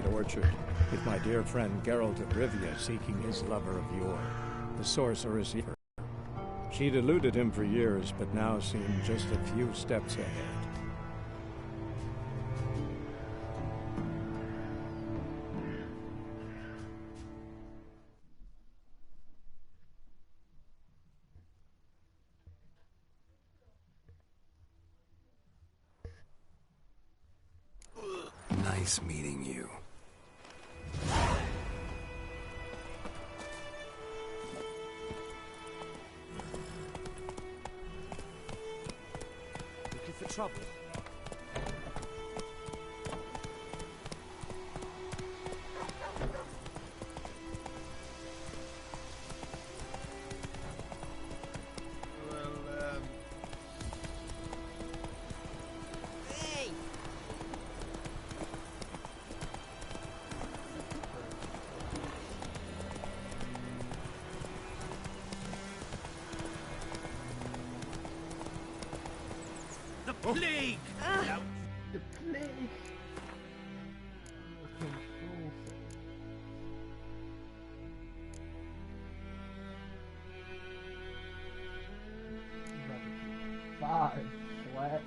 moonlight orchard, with my dear friend Geralt of Rivia seeking his lover of yore, the sorceress Yer. She'd eluded him for years, but now seemed just a few steps ahead. Nice meeting you. Looking for trouble? Plague! The plague! Five flat.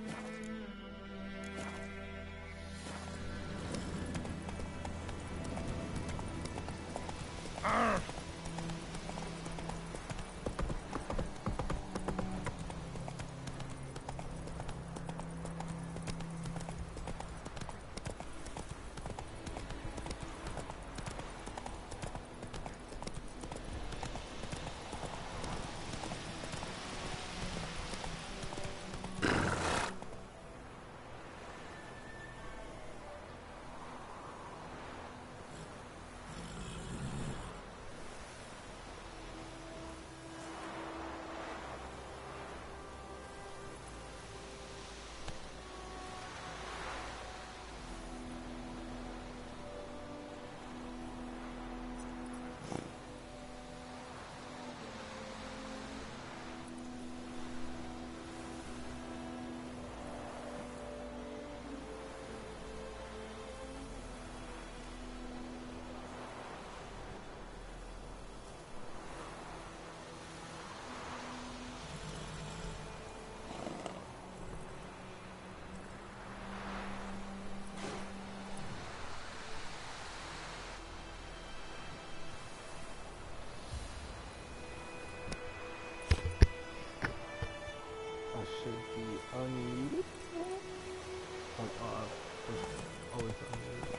Should be unmuted. Always unmuted.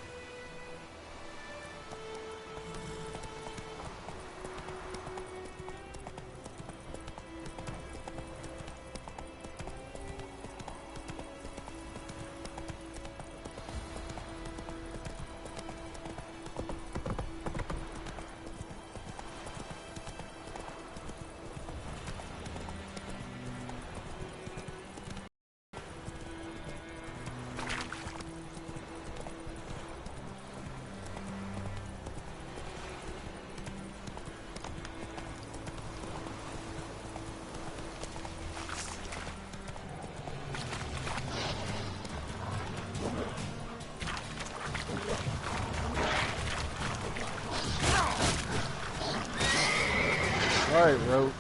Alright, Roach.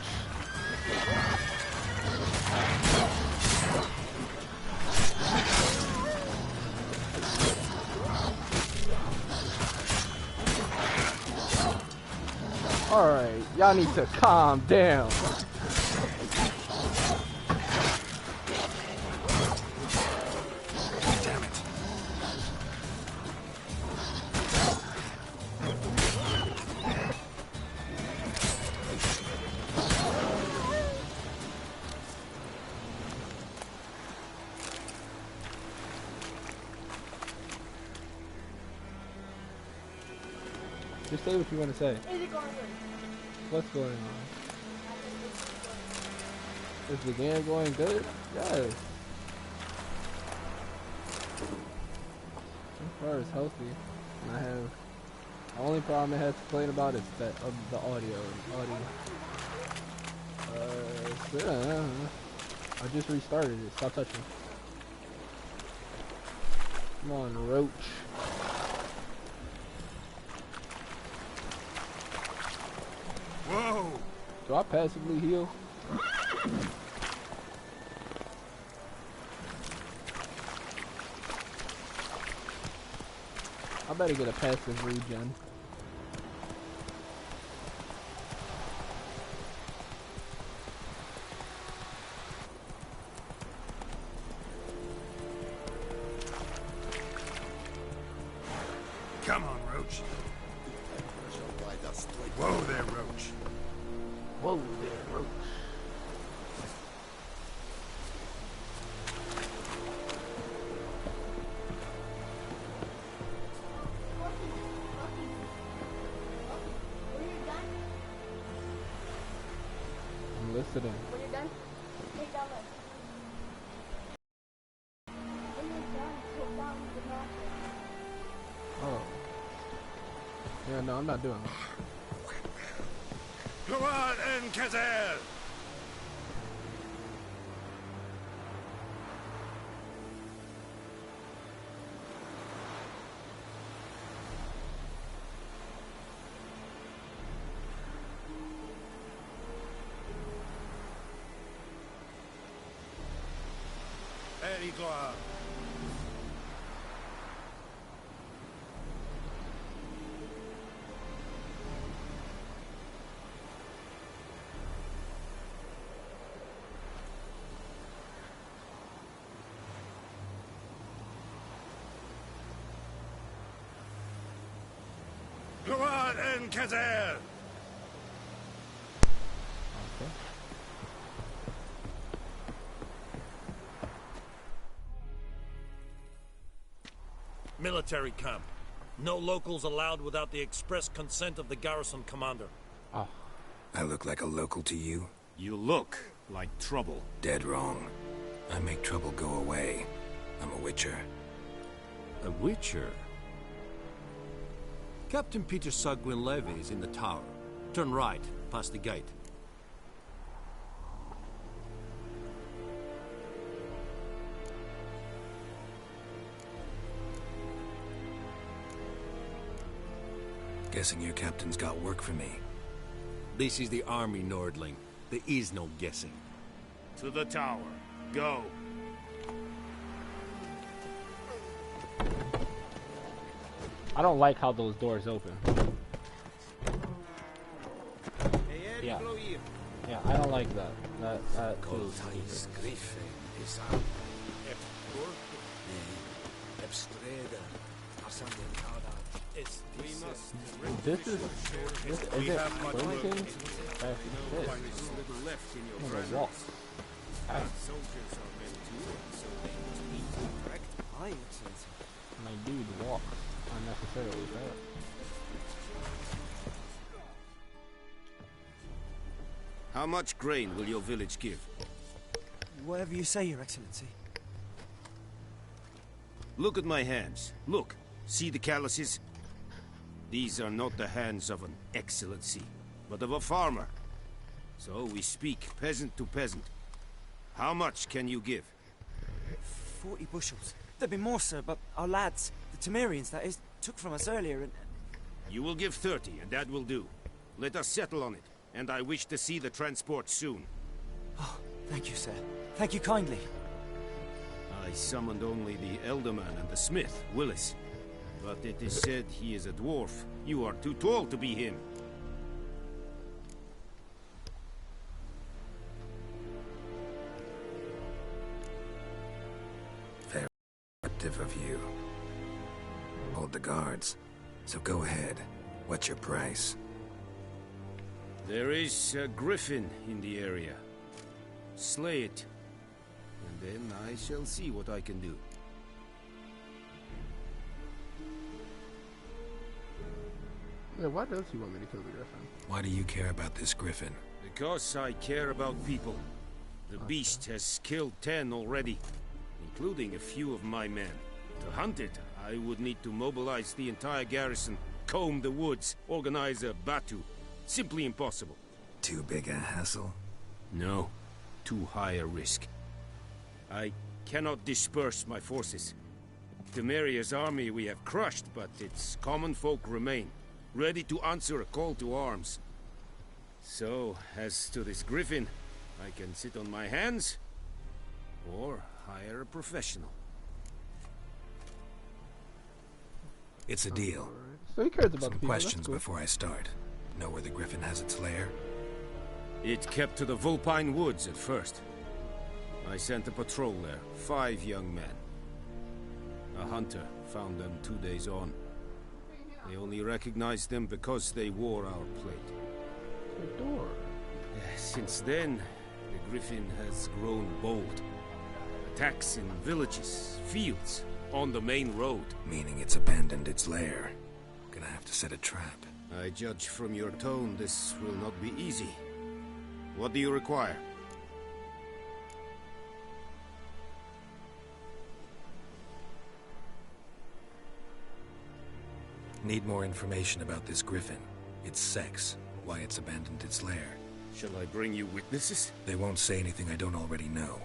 Alright, y'all need to calm down. Damn it. Just say what you want to say. What's going on? Is the game going good? Yes. So far it's healthy. And I have the only problem I had to complain about is that of the audio. I just restarted it. Stop touching. Come on, Roach. Do I passively heal? I better get a passive regen. Come on, Roach. Whoa there, Roach. Whoa there, Roach. I'm listening. When you're done, take down the... When you're done, take down the mattress. Oh. Yeah, no, I'm not doing that. Go on, Encazel! Erigua. Go on, Encazel! Okay. Military camp. No locals allowed without the express consent of the garrison commander. Oh. I look like a local to you? You look like trouble. Dead wrong. I make trouble go away. I'm a witcher. A witcher? Captain Peter Sagwin Levy is in the tower. Turn right, past the gate. Guessing your captain's got work for me. This is the army, Nordling. There is no guessing. To the tower. Go. I don't like how those doors open. Yeah. Yeah, I don't like that. That feels stupid. This is We it have much work. Burlington? That's shit. Little left in your I'm presence. gonna walk. Ah, Soldiers are men too, so they must eat, correct? my dude walk unnecessarily fast. How much grain will your village give? Whatever you say, Your Excellency. Look at my hands. Look. See the calluses? These are not the hands of an excellency, but of a farmer. So we speak peasant to peasant. How much can you give? 40 bushels. There'd be more, sir, but our lads, the Temerians, that is, took from us earlier and... You will give 30, and that will do. Let us settle on it, and I wish to see the transport soon. Oh, thank you, sir. Thank you kindly. I summoned only the Elderman and the smith, Willis. But it is said he is a dwarf. You are too tall to be him. Very receptive of you. Hold the guards. So go ahead. What's your price? There is a griffin in the area. Slay it. And then I shall see what I can do. Yeah, why does he want me to kill the griffin? Why do you care about this griffin? Because I care about people. The beast has killed 10 already, including a few of my men. To hunt it, I would need to mobilize the entire garrison, comb the woods, organize a batu. Simply impossible. Too big a hassle? No, too high a risk. I cannot disperse my forces. Temeria's army we have crushed, but its common folk remain, ready to answer a call to arms. So, as to this griffin, I can sit on my hands, or hire a professional. It's a deal. So he cares about Some the people. questions That's cool. before I start. Know where the griffin has its lair? It kept to the Vulpine Woods at first. I sent a patrol there, 5 young men. A hunter found them 2 days on. They only recognized them because they wore our plate. The door. Since then, the griffin has grown bold. Attacks in villages, fields, on the main road. Meaning it's abandoned its lair. Gonna have to set a trap. I judge from your tone this will not be easy. What do you require? Need more information about this griffin. Its sex, why it's abandoned its lair. Shall I bring you witnesses? They won't say anything I don't already know.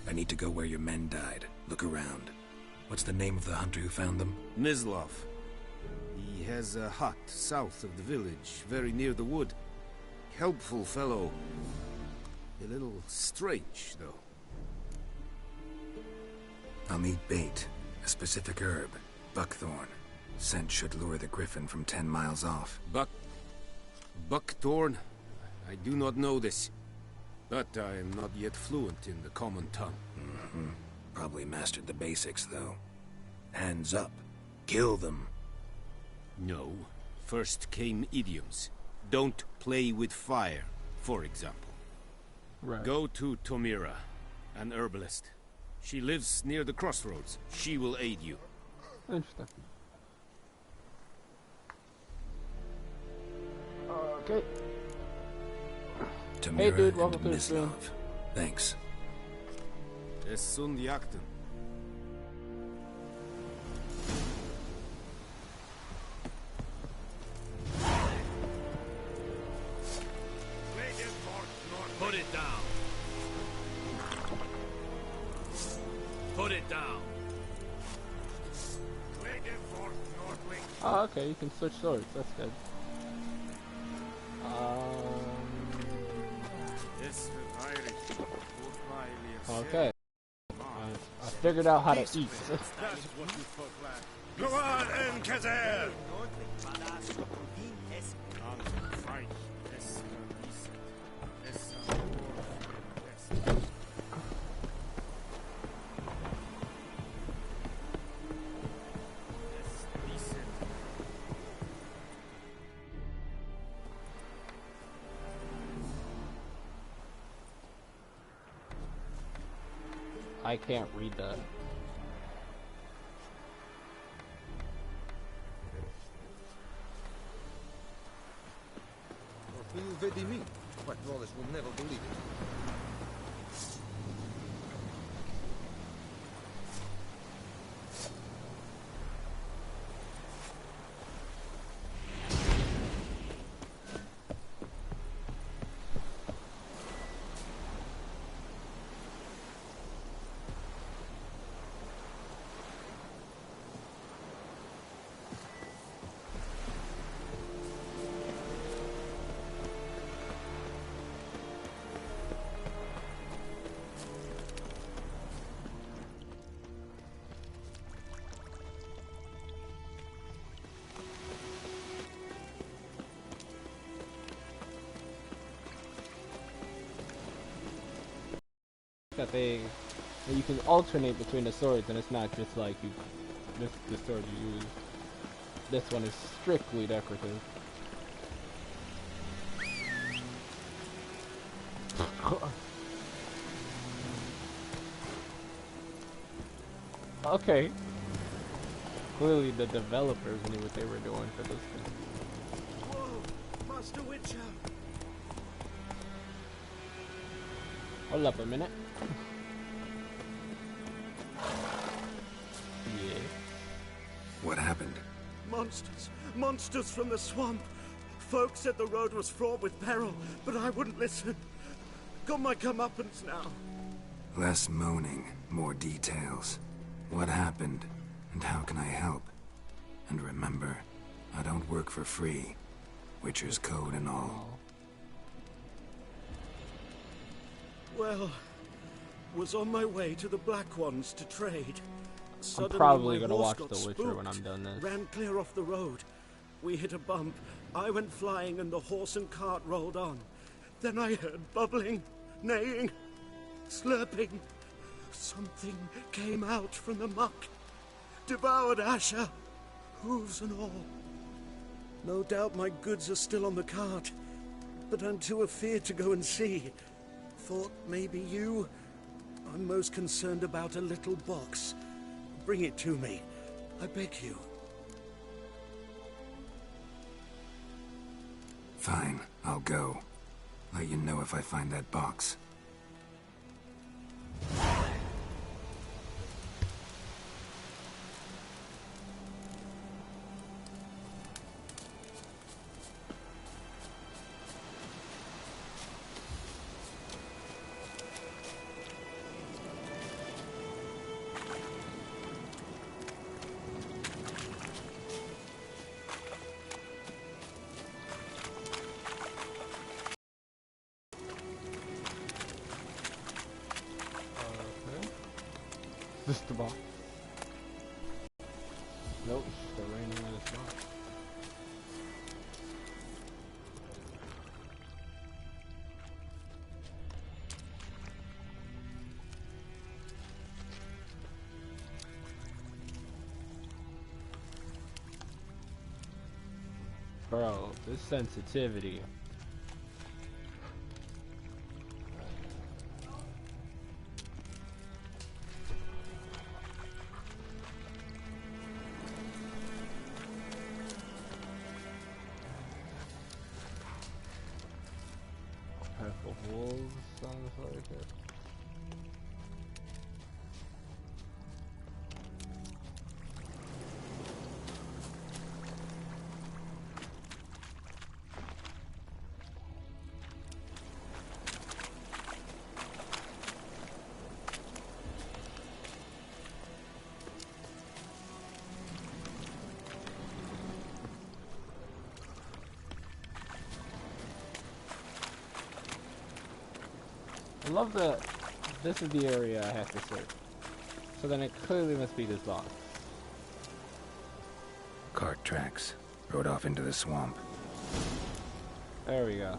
I need to go where your men died. Look around. What's the name of the hunter who found them? Mislav. He has a hut south of the village, very near the wood. Helpful fellow. A little strange, though. I'll need bait. A specific herb. Buckthorn. Scent should lure the griffin from 10 miles off. Buckthorn? I do not know this. But I am not yet fluent in the common tongue. Probably mastered the basics, though. Hands up. Kill them. No. First came idioms. Don't play with fire, for example. Right. Go to Tomira, an herbalist. She lives near the crossroads. She will aid you. Interesting. Okay. Tamira Hey, dude, welcome and to the stream. Mislav. Thanks. Es sunt jakten. Put it down. Put it down. Oh, okay, you can switch swords. That's good. Okay. I figured out how to eat. Go on, Enkazer! I can't read that. What Wallace will never believe it. That you can alternate between the swords, and it's not just like the sword you use. This one is strictly decorative. Okay. Clearly the developers knew what they were doing for this thing. Whoa, Master Witcher! Hold up a minute. Yeah. What happened? Monsters! Monsters from the swamp! Folk said the road was fraught with peril, but I wouldn't listen. Got my comeuppance now. Less moaning, more details. What happened, and how can I help? And remember, I don't work for free. Witcher's code and all. Well, was on my way to the Black Ones to trade. Suddenly, probably my gonna horse watch got The Witcher when spooked, I'm done this. Ran clear off the road. We hit a bump. I went flying and the horse and cart rolled on. Then I heard bubbling, neighing, slurping. Something came out from the muck. Devoured Asher, hooves and all. No doubt my goods are still on the cart, but I'm too afeard to go and see. Thought maybe you... I'm most concerned about a little box. Bring it to me. I beg you. Fine, I'll go. Let you know if I find that box. Is this the box? Nope, still raining on this box. Bro, this sensitivity. Purple wolves sounds like it. I love that this is the area I have to search. So then it clearly must be this box. Cart tracks. Rode off into the swamp. There we go.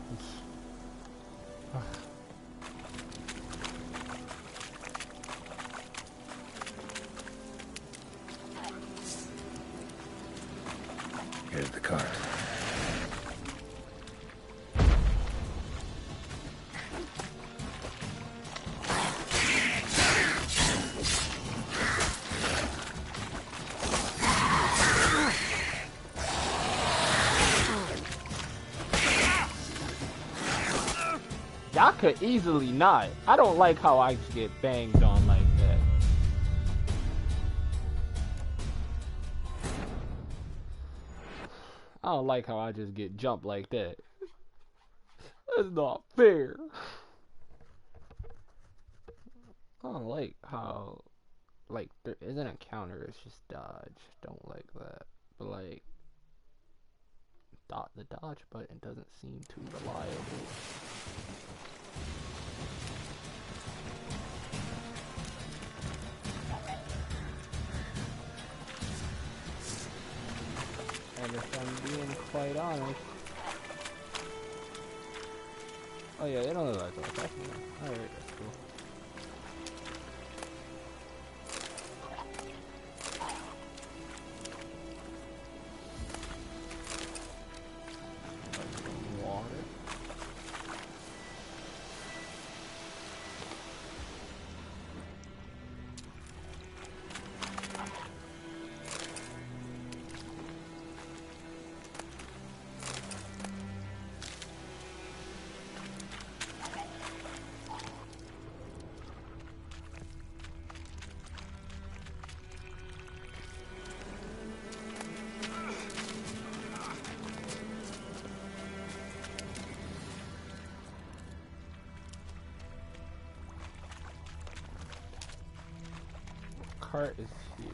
Here's the cart. Y'all could easily not. I don't like how I get banged on like that. I don't like how I just get jumped like that. That's not fair. I don't like how, like, there isn't a counter, it's just dodge. Don't like that. But, like, the dodge button doesn't seem too reliable. And if I'm being quite honest... Oh yeah, they don't look like that. Alright, that's cool. Water. Cart is here.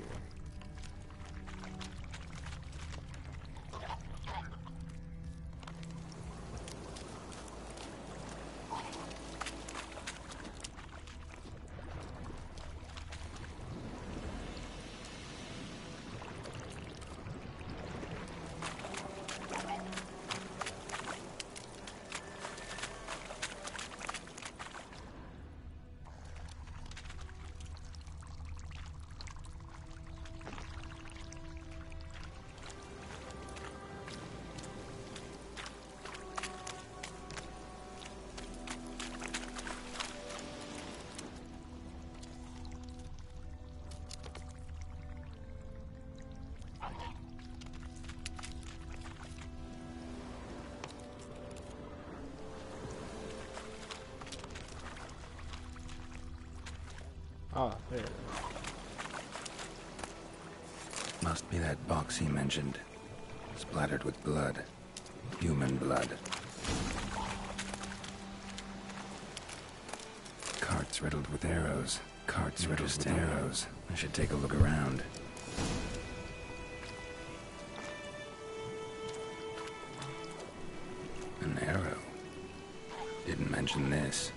Oh, there it is. Must be that box he mentioned. Splattered with blood. Human blood. Carts riddled with arrows. Carts riddled with arrows. I should take a look around. An arrow. Didn't mention this.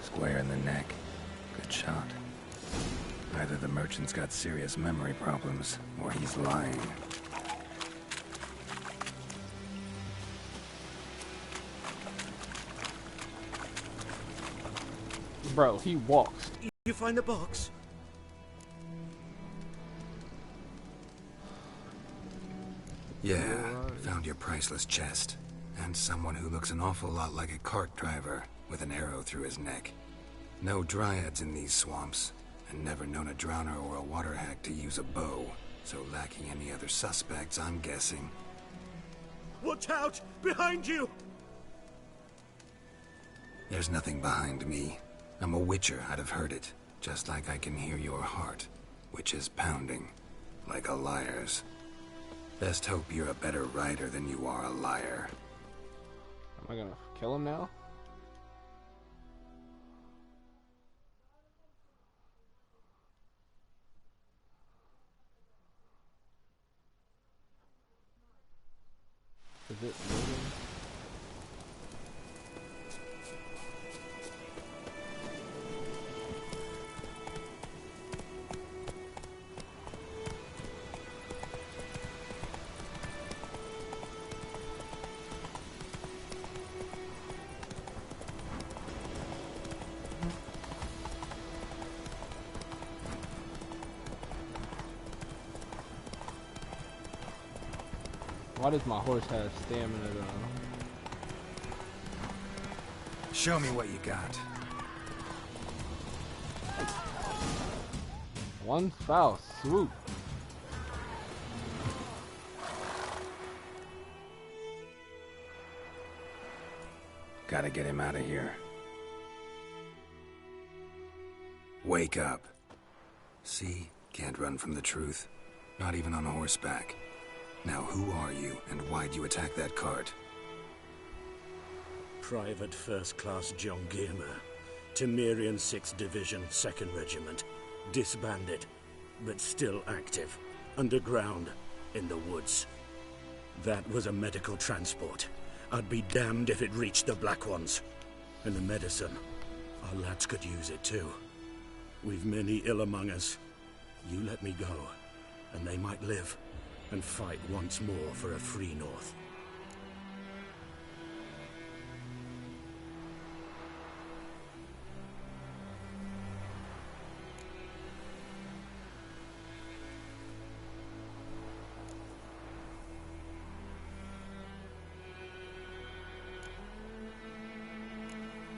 Square in the neck. Good shot. Either the merchant's got serious memory problems, or he's lying. Bro, he walks. You find the box? Yeah, found your priceless chest. And someone who looks an awful lot like a cart driver, with an arrow through his neck. No dryads in these swamps, and never known a drowner or a water hack to use a bow. So lacking any other suspects, I'm guessing. Watch out! Behind you! There's nothing behind me. I'm a witcher, I'd have heard it. Just like I can hear your heart, which is pounding, like a liar's. Best hope you're a better rider than you are a liar. Am I gonna kill him now? Is it moving? Why does my horse have stamina though? Show me what you got. One foul swoop. Gotta get him out of here. Wake up. See? Can't run from the truth. Not even on horseback. Now who are you, and why'd you attack that cart? Private First Class John Gilmer, Temerian 6th Division, 2nd Regiment. Disbanded, but still active. Underground, in the woods. That was a medical transport. I'd be damned if it reached the Black Ones. And the medicine, our lads could use it too. We've many ill among us. You let me go, and they might live, and fight once more for a free North.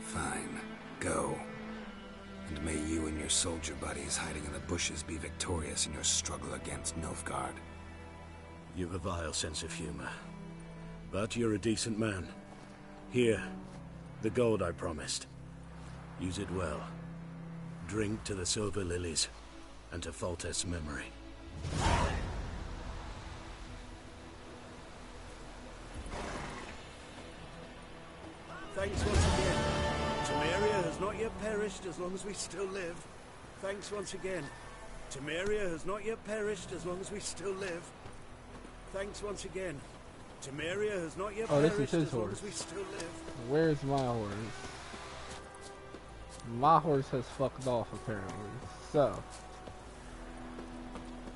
Fine. Go. And may you and your soldier buddies hiding in the bushes be victorious in your struggle against Nilfgaard. You've a vile sense of humor. But you're a decent man. Here, the gold I promised. Use it well. Drink to the silver lilies, and to Foltest's memory. Thanks once again. Temeria has not yet perished as long as we still live. Thanks once again. Temeria has not yet perished as long as we still live. Thanks once again. Temeria has not yet this perished is his as long horse. as we still live. Where's my horse? My horse has fucked off apparently. So.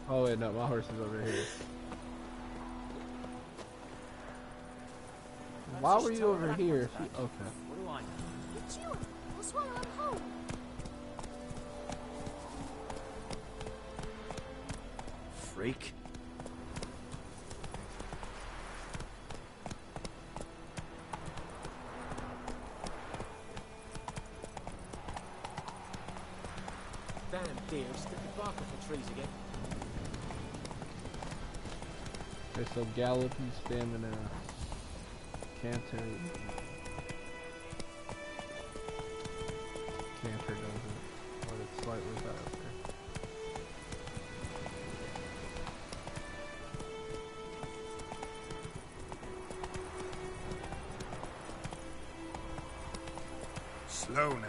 Oh wait, no, my horse is over here. Why were you over here? Okay. What do I know? It's you. I'll swallow him home. Freak. dear, stick the bark off the trees again. Okay, so Gallopy, Stamina, Canter. Canter doesn't, but it's slightly better. Slow now.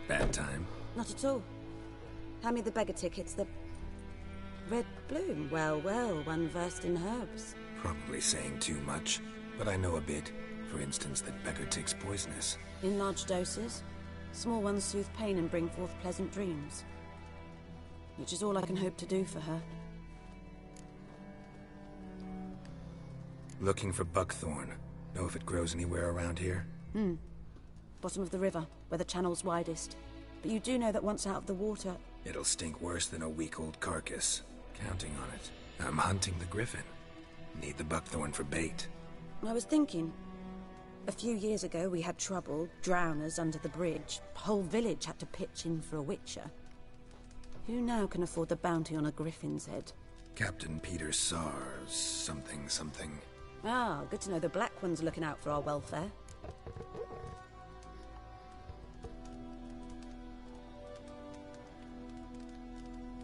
Bad time. Not at all. Hand me the beggar tickets, the red bloom. Well, well, one versed in herbs. Probably saying too much, but I know a bit. For instance, that beggar tick's poisonous. In large doses. Small ones soothe pain and bring forth pleasant dreams. Which is all I can hope to do for her. Looking for buckthorn. Know if it grows anywhere around here? Bottom of the river, where the channel's widest. But you do know that once out of the water... It'll stink worse than a week-old carcass. Counting on it. I'm hunting the griffin. Need the buckthorn for bait. I was thinking... A few years ago we had trouble, drowners under the bridge. Whole village had to pitch in for a witcher. Who now can afford the bounty on a griffin's head? Captain Peter Sars, something. Ah, good to know the Black One's looking out for our welfare.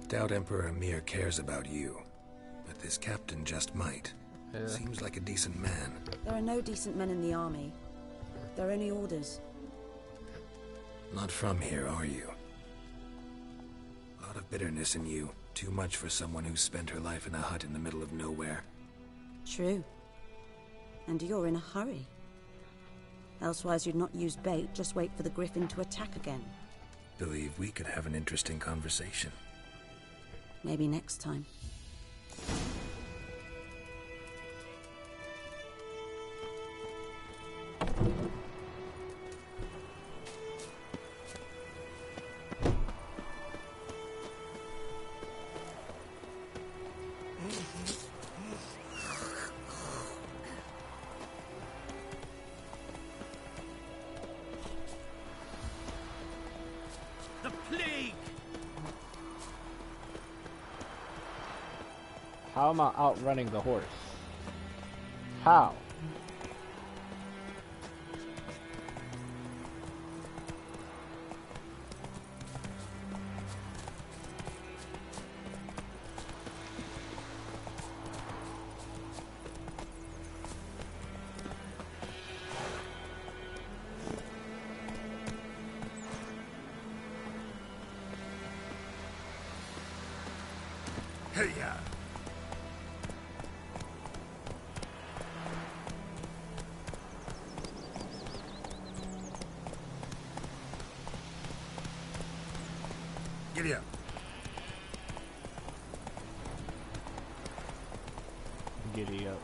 Doubt Emperor Emir cares about you, but this captain just might. Yeah. Seems like a decent man. There are no decent men in the army. There are only orders. Not from here, are you? A lot of bitterness in you. Too much for someone who spent her life in a hut in the middle of nowhere. True. And you're in a hurry. Elsewise you'd not use bait, just wait for the griffin to attack again. Believe we could have an interesting conversation. Maybe next time. The plague! How am I outrunning the horse? How? Hey-ya! Giddy up. Giddy up.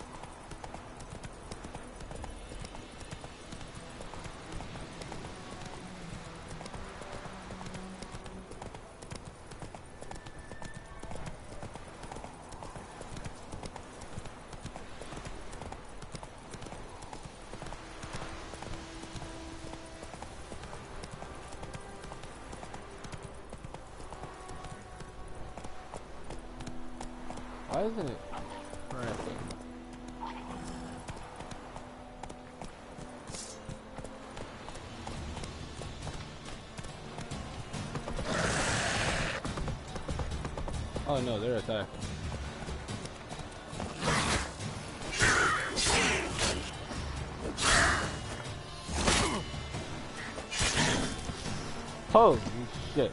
Why isn't it cracking? Oh no, they're attacking. Holy shit.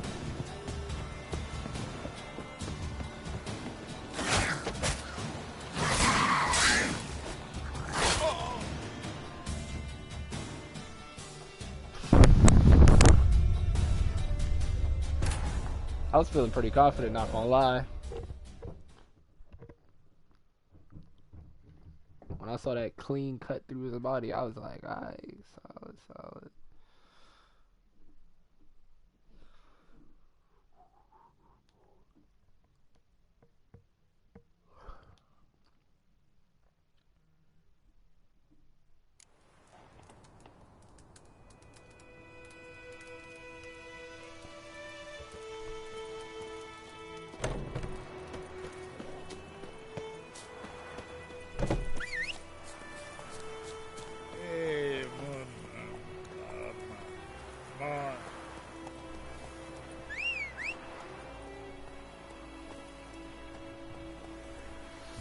I was feeling pretty confident, not gonna lie. When I saw that clean cut through his body, I was like, alright, solid, solid.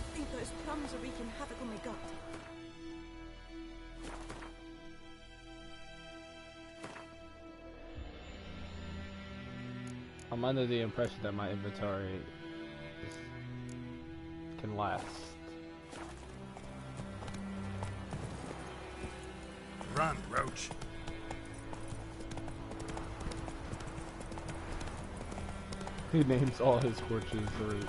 I think those plums are wreaking havoc on my gut. I'm under the impression that my inventory can last. Run, Roach. He names all his horses Roach.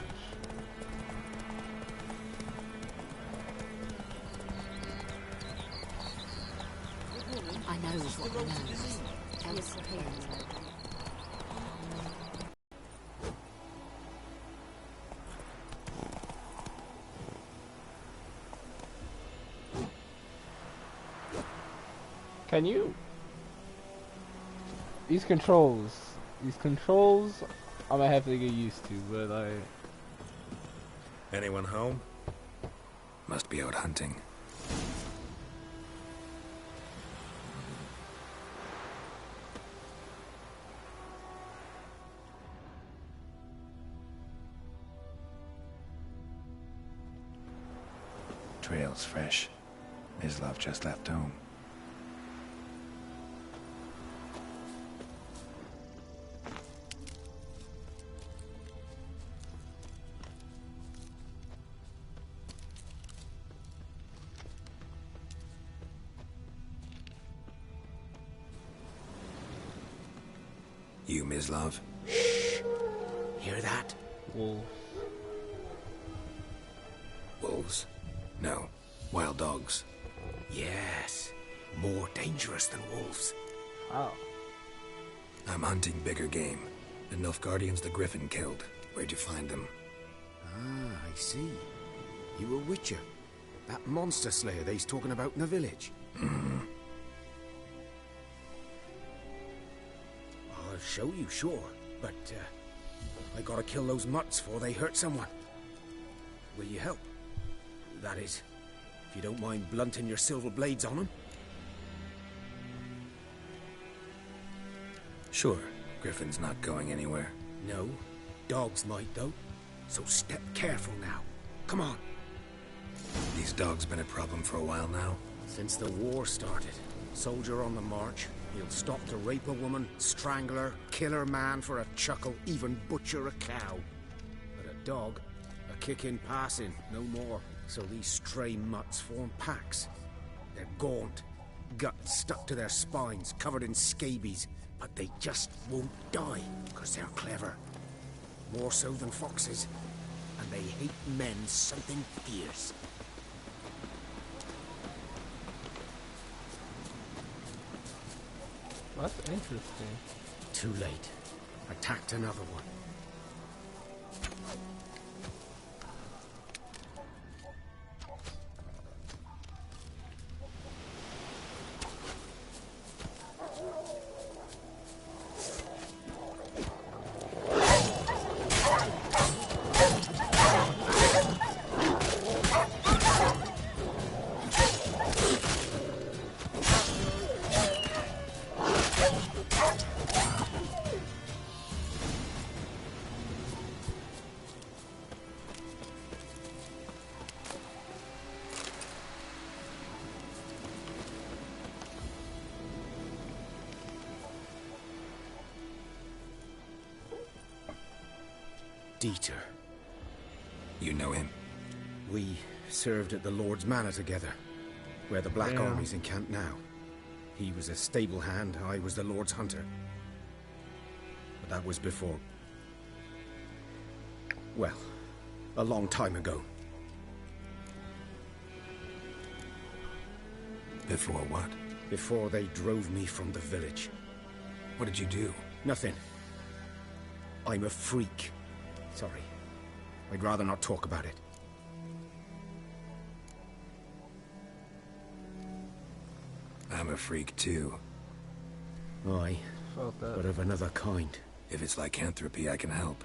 I know what I know. Else paid. Can you? These controls, I'm gonna have to get used to, but I... Anyone home? Must be out hunting. Trail's fresh. Mislav just left home. You, Mislav? Shh. Hear that? Wolf. Wolves? No. Wild dogs. Yes. More dangerous than wolves. Oh. I'm hunting bigger game. The Nilfgaardians the Griffin killed. Where'd you find them? Ah, I see. You a witcher. That monster slayer they's talking about in the village. Mm-hmm. I'll show you, sure. But, I gotta kill those mutts before they hurt someone. Will you help? That is, if you don't mind blunting your silver blades on them. Sure. Griffin's not going anywhere. No. Dogs might, though. So step careful now. Come on. These dogs been a problem for a while now? Since the war started. Soldier on the march. He'll stop to rape a woman, strangle her, kill her man for a chuckle, even butcher a cow. But a dog, a kick in passing, no more. So these stray mutts form packs. They're gaunt, guts stuck to their spines, covered in scabies, but they just won't die, because they're clever. More so than foxes, and they hate men something fierce. That's interesting. Too late. Attacked another one. Dieter. You know him? We served at the Lord's Manor together, where the Black Army's encamped now. He was a stable hand, I was the Lord's hunter. But that was before... well, a long time ago. Before what? Before they drove me from the village. What did you do? Nothing. I'm a freak. Sorry. I'd rather not talk about it. I'm a freak too. Aye. Felt that. But of another kind. If it's lycanthropy, I can help.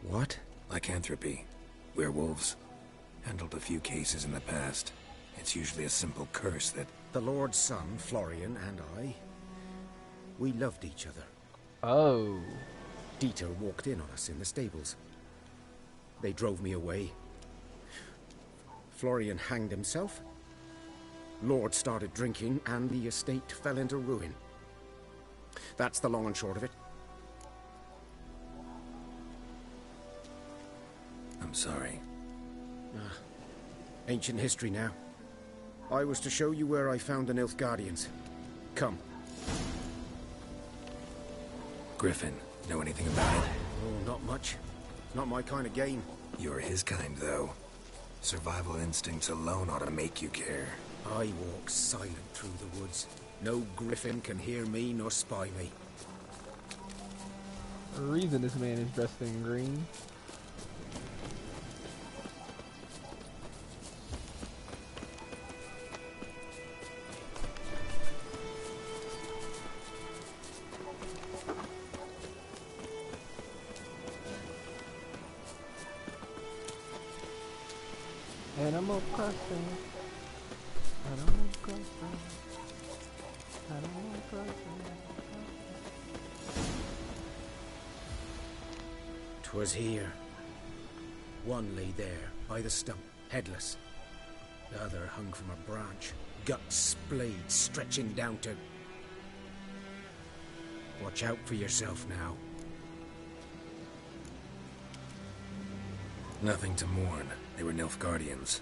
What? Lycanthropy. Werewolves. Handled a few cases in the past. It's usually a simple curse that... The Lord's son, Florian, and I... we loved each other. Oh. Dieter walked in on us in the stables. They drove me away. Florian hanged himself. Lord started drinking, and the estate fell into ruin. That's the long and short of it. I'm sorry. Ancient history now. I was to show you where I found the Nilfgaardians. Come. Griffin, know anything about it? Oh, not much. Not my kind of game. You're his kind, though. Survival instincts alone ought to make you care. I walk silent through the woods. No griffin can hear me nor spy me. The reason this man is dressed in green. Animal Crossing. Animal Crossing. Animal Crossing. 'Twas here. One lay there, by the stump, headless. The other hung from a branch, guts splayed, stretching down to... Watch out for yourself now. Nothing to mourn. They were Nilfgaardians.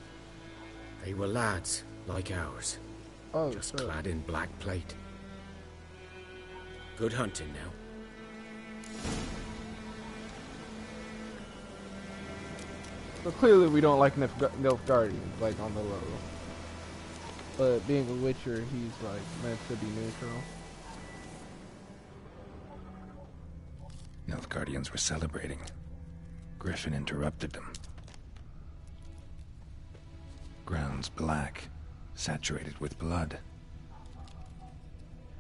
They were lads, like ours. Oh, just sure. clad in black plate. Good hunting now. So clearly we don't like Nilfgaardians, like on the low. But being a Witcher, he's like meant to be neutral. Nilfgaardians were celebrating. Griffin interrupted them. Ground's black, saturated with blood.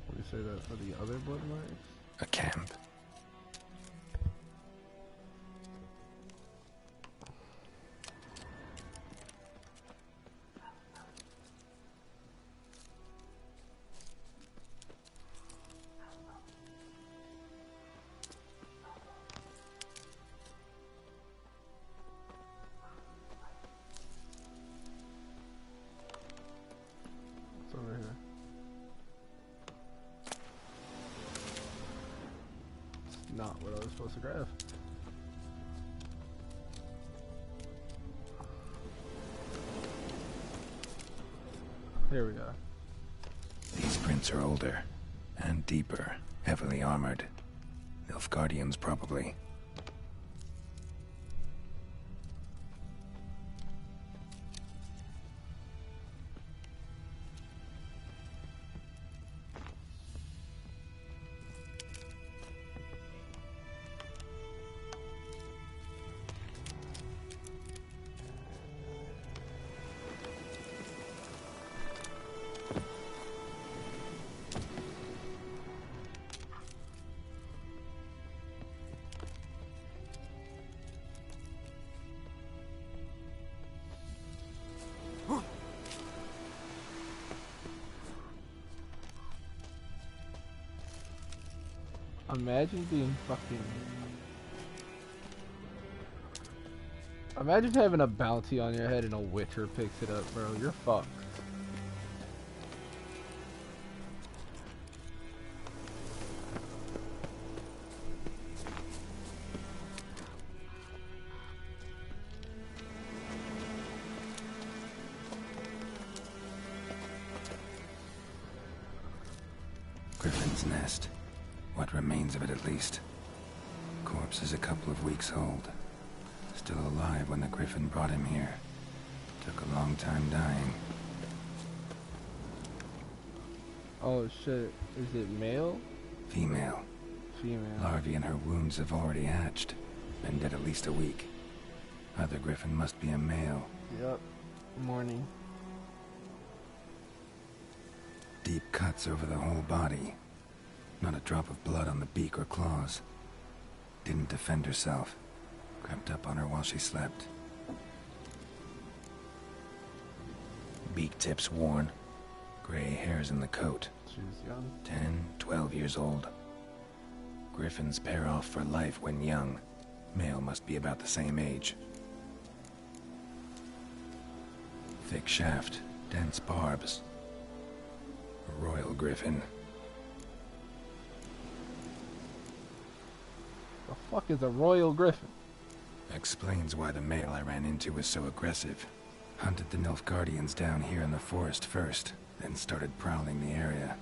Would you say that for the other blood marks? A camp. It's over here. It's not what I was supposed to grab. Here we go. These prints are older and deeper, heavily armored. Nilfgaardians, probably. Imagine being fucking... Imagine having a bounty on your head and a Witcher picks it up, bro. You're fucked. Griffin's nest. What remains of it, at least. Corpse is a couple of weeks old. Still alive when the Griffin brought him here. Took a long time dying. Oh shit. Is it male? Female. Female. Larvae in her wounds have already hatched. Been dead at least a week. Other griffin must be a male. Yep. Morning. Deep cuts over the whole body. Not a drop of blood on the beak or claws. Didn't defend herself. Crept up on her while she slept. Beak tips worn. Gray hairs in the coat. She's young. 10, 12 years old. Griffins pair off for life when young. Male must be about the same age. Thick shaft, dense barbs. A royal griffin. The fuck is a royal griffin? Explains why the male I ran into was so aggressive. Hunted the Nilfgaardians down here in the forest first, then started prowling the area.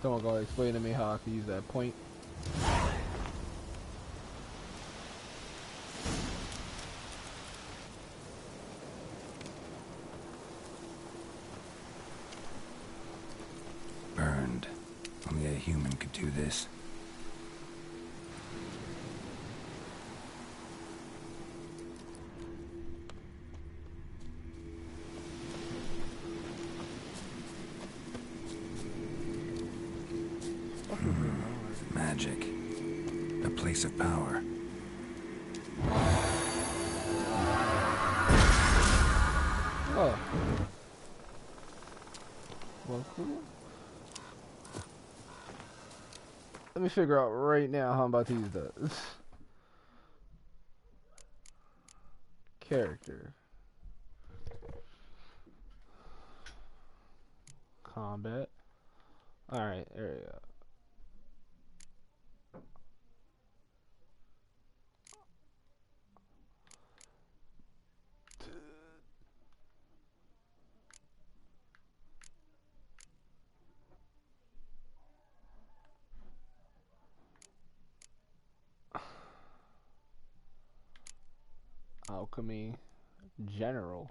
Someone gonna explain to me how I can use that point. Burned. Only a human could do this. Magic. A place of power. Oh. Well, cool. Let me figure out right now how I'm about to use that. Character. Combat. Alright, there we go. Alchemy General.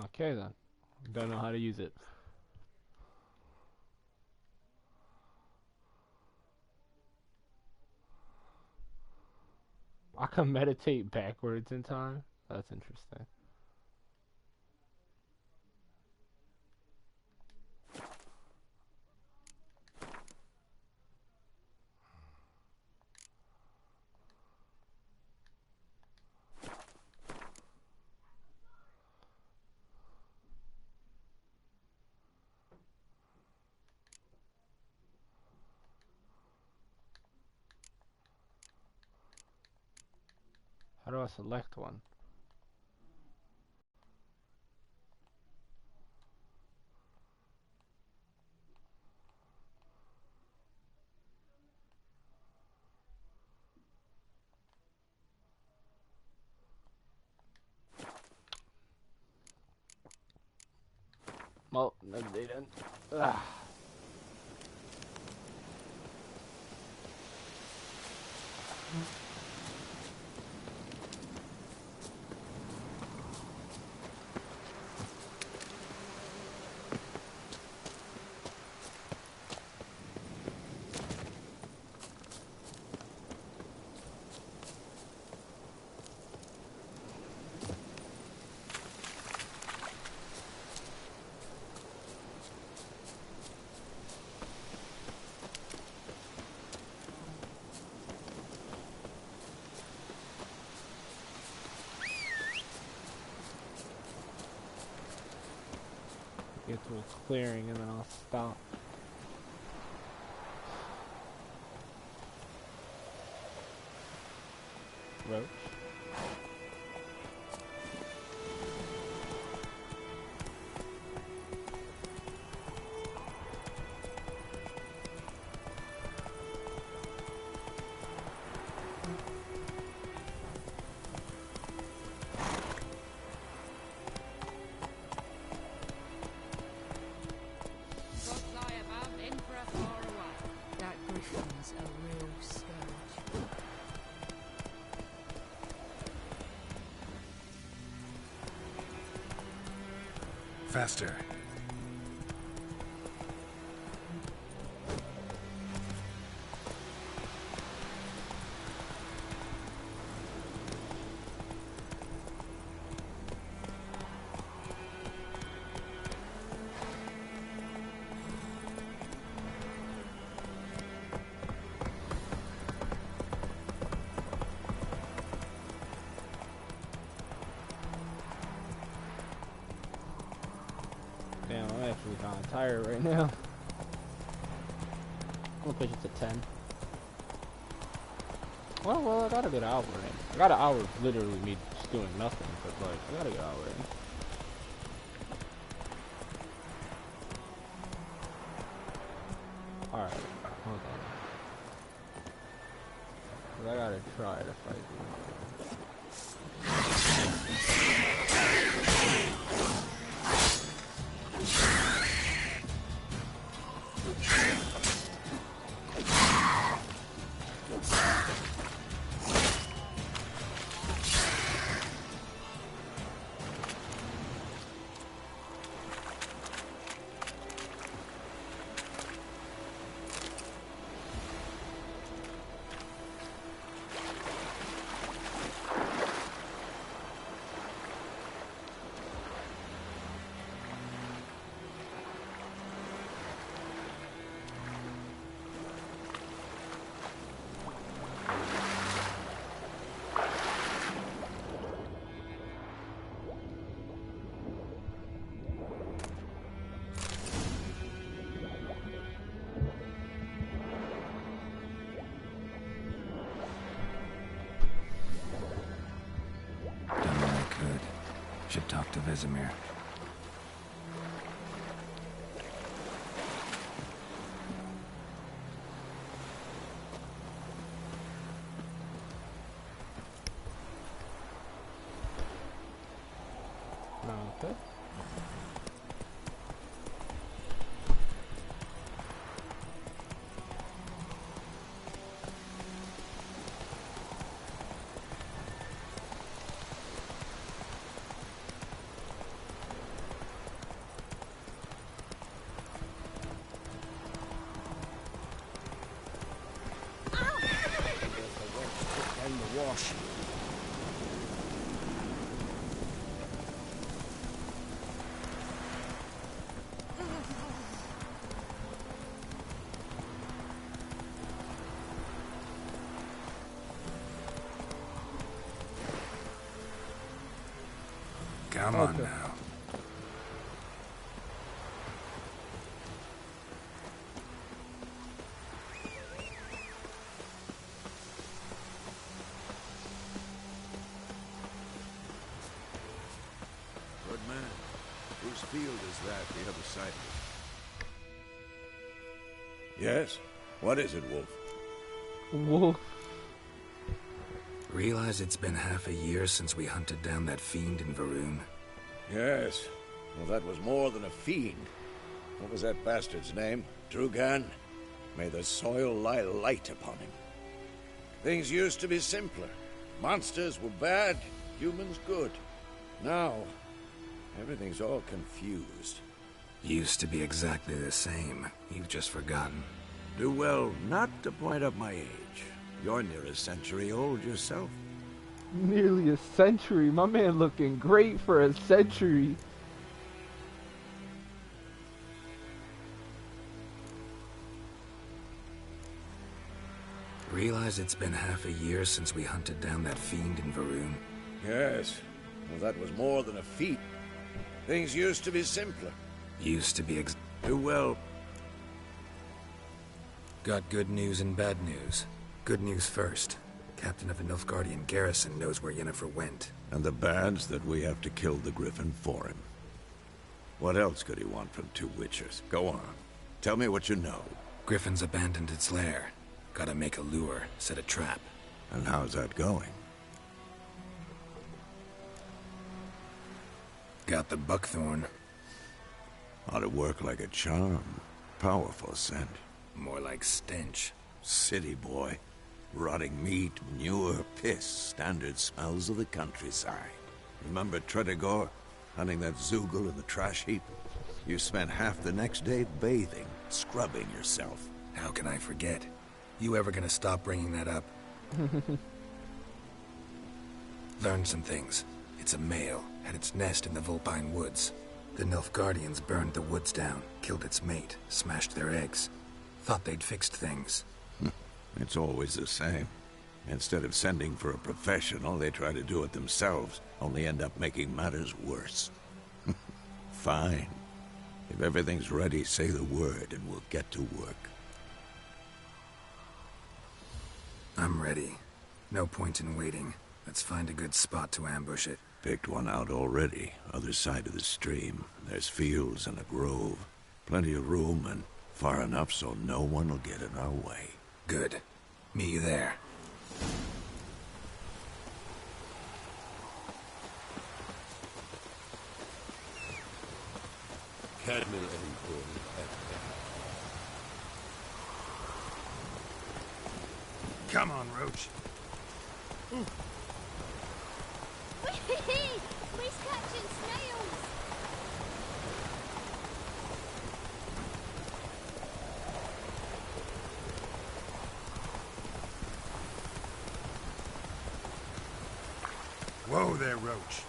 Okay then. Don't know how to use it. I can meditate backwards in time? That's interesting. How do I select one? Well, no, they didn't. Ugh. get towards clearing and then I'll stop. Roach. Faster. Damn, I'm actually kind of tired right now. I'm gonna push it to 10. Well, I got a good hour in. I got an hour of literally me just doing nothing, but like, I got a good hour in. Alright, hold on. 'Cause I gotta try to fight these. Should talk to Vesemir. Okay. Wash. Come on now. Good man. Whose field is that the other side of it? Yes? What is it, Wolf? Wolf. Realize it's been half a year since we hunted down that fiend in Varun? Yes. Well, that was more than a fiend. What was that bastard's name? Drugan? May the soil lie light upon him. Things used to be simpler. Monsters were bad, humans good. Now, everything's all confused. Used to be exactly the same. You've just forgotten. Do well not to point up my age. You're near a century old yourself. Nearly a century. My man looking great for a century. Realize it's been half a year since we hunted down that fiend in Varun? Yes. Well, that was more than a feat. Things used to be simpler. Used to be Well... Got good news and bad news. Good news first. Captain of the Nilfgaardian garrison knows where Yennefer went. And the bad's that we have to kill the Griffin for him. What else could he want from two Witchers? Go on. Tell me what you know. Griffin's abandoned its lair. Gotta make a lure, set a trap. And how's that going? Got the buckthorn. Ought to work like a charm. Powerful scent. More like stench. City boy. Rotting meat, manure, piss. Standard smells of the countryside. Remember Tredegor? Hunting that Zoogle in the trash heap? You spent half the next day bathing, scrubbing yourself. How can I forget? You ever gonna stop bringing that up? Learned some things. It's a male, had its nest in the Vulpine Woods. The Nilfgaardians burned the woods down, killed its mate, smashed their eggs. Thought they'd fixed things. It's always the same. Instead of sending for a professional, they try to do it themselves, only end up making matters worse. Fine. If everything's ready, say the word and we'll get to work. I'm ready. No point in waiting. Let's find a good spot to ambush it. Picked one out already, other side of the stream. There's fields and a grove. Plenty of room and far enough so no one will get in our way. Good. Meet you there. Come on, Roach. We're catching snails! Whoa there, Roach.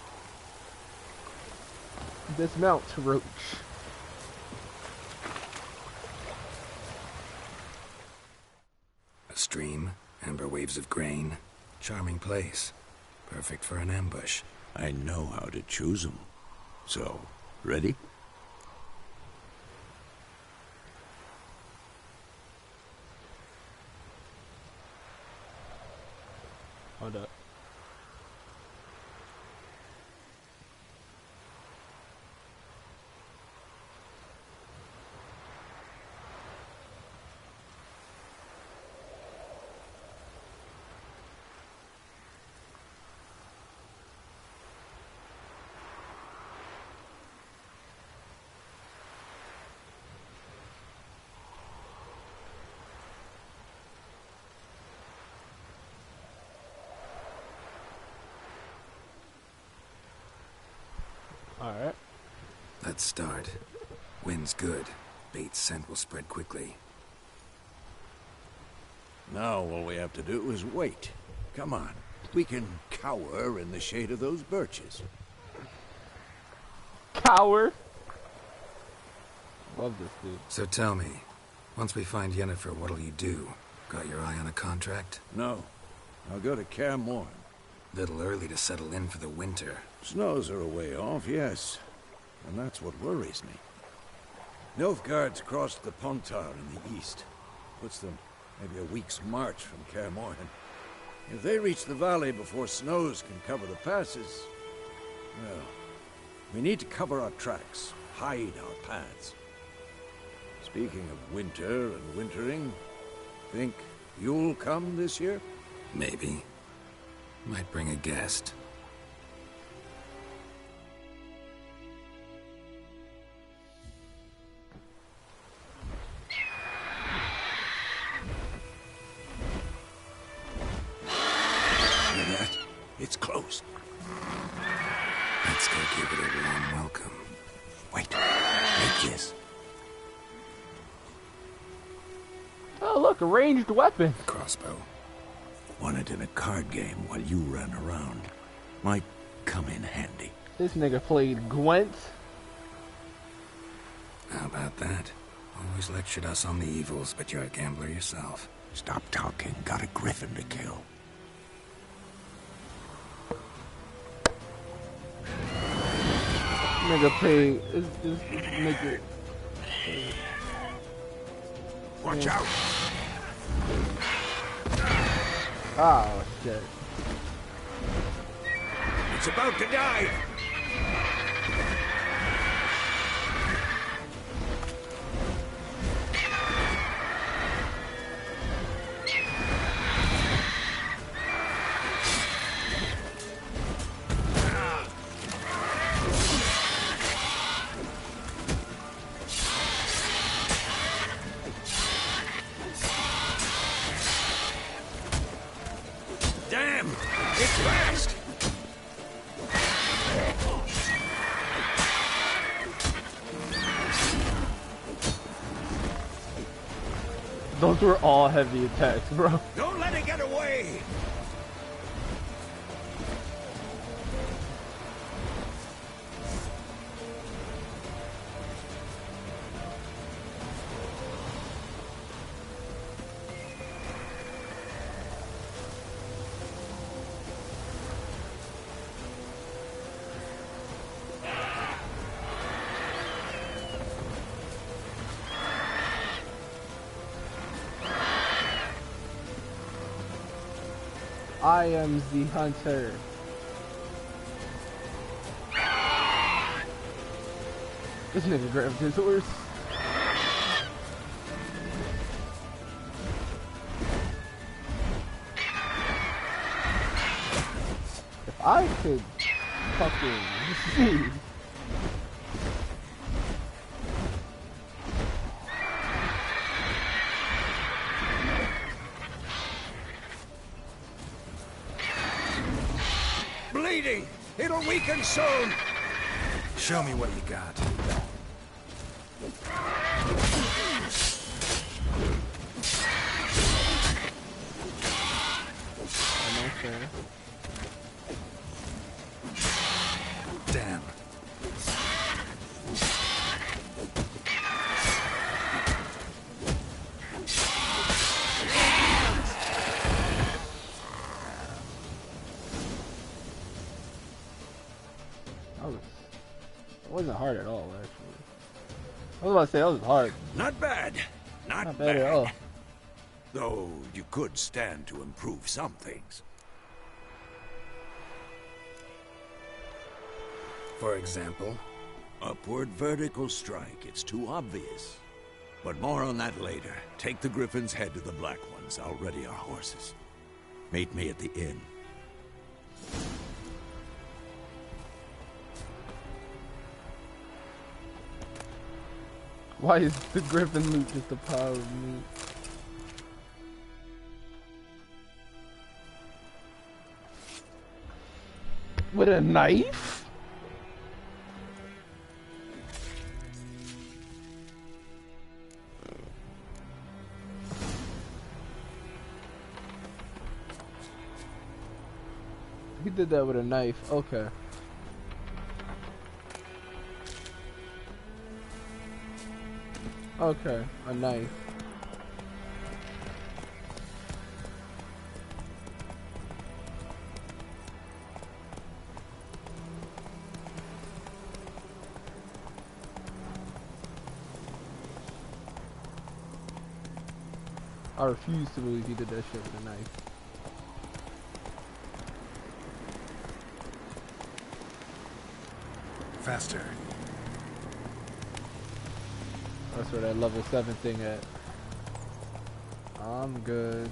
Dismount, Roach. A stream, amber waves of grain. Charming place. Perfect for an ambush. I know how to choose them. So, ready? Hold up. Alright. Let's start. Wind's good. Bait's scent will spread quickly. Now all we have to do is wait. Come on. We can cower in the shade of those birches. Cower? Love this dude. So tell me, once we find Yennefer, what'll you do? Got your eye on a contract? No. I'll go to Kaer Morhen. Little early to settle in for the winter. Snows are a way off, yes. And that's what worries me. Nilfgaard's crossed the Pontar in the east. Puts them maybe a week's march from Kaer Morhen. If they reach the valley before snows can cover the passes, well, we need to cover our tracks, hide our paths. Speaking of winter and wintering, think you'll come this year? Maybe. Might bring a guest. Hear that? It's close. Let's go give it a warm welcome. Wait. Take this. Oh, look, a ranged weapon. Crossbow. Won it in a card game while you ran around. Might come in handy. This nigga played Gwent. How about that? Always lectured us on the evils, but you're a gambler yourself. Stop talking. Got a griffin to kill. nigga pay. Just make it. Watch out! Oh shit! It's about to dive! Damn! It's fast! Those were all heavy attacks, bro. Don't let it get away! I am the hunter. This nigga grabbed his horse. If I could fucking see. Bleeding! It'll weaken soon! Show me what you got. Damn. It wasn't hard at all, actually. I was about to say that was hard. Not bad. Not bad at all. Though you could stand to improve some things. For example? Upward vertical strike. It's too obvious. But more on that later. Take the Griffin's head to the Black Ones. I'll ready our horses. Meet me at the inn. Why is the Griffin loot just a pile of meat? With a knife? He did that with a knife. Okay. Okay, a knife. I refuse to believe he did that shit with a knife. Faster. That's where that level 7 thing at. I'm good.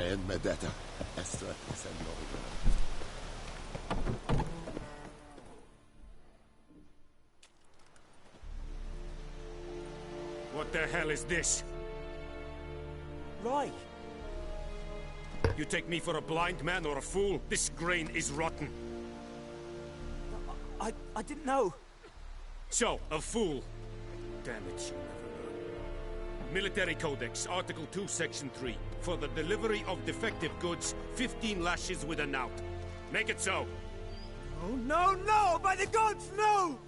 and Medetta. Estra is What the hell is this? Right. You take me for a blind man or a fool? This grain is rotten. I didn't know. So, a fool. Damn it, you never learn. Military Codex, Article 2, Section 3. For the delivery of defective goods, 15 lashes with a knout. Make it so. Oh, no, no! By the gods, no!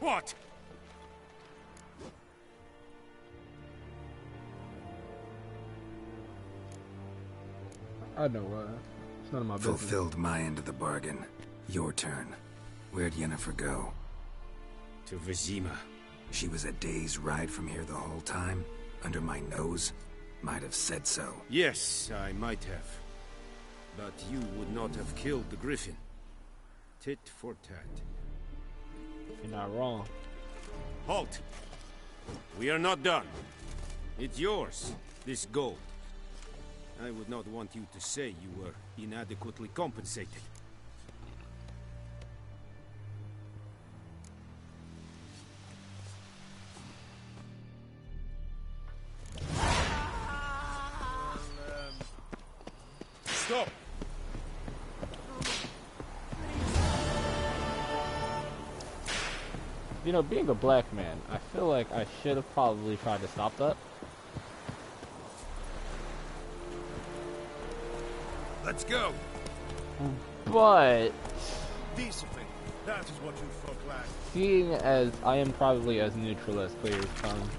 What? I know, it's none of my business. Fulfilled my end of the bargain. Your turn. Where'd Yennefer go? To Vizima. She was a day's ride from here the whole time? Under my nose? Might have said so. Yes, I might have. But you would not have killed the griffin. Tit for tat. You're not wrong. Halt! We are not done. It's yours, this gold. I would not want you to say you were inadequately compensated. Stop! You know, being a black man, I feel like I should have probably tried to stop that. Let's go. But Decently, that is what you folk lack. seeing as I am probably as neutral as players come,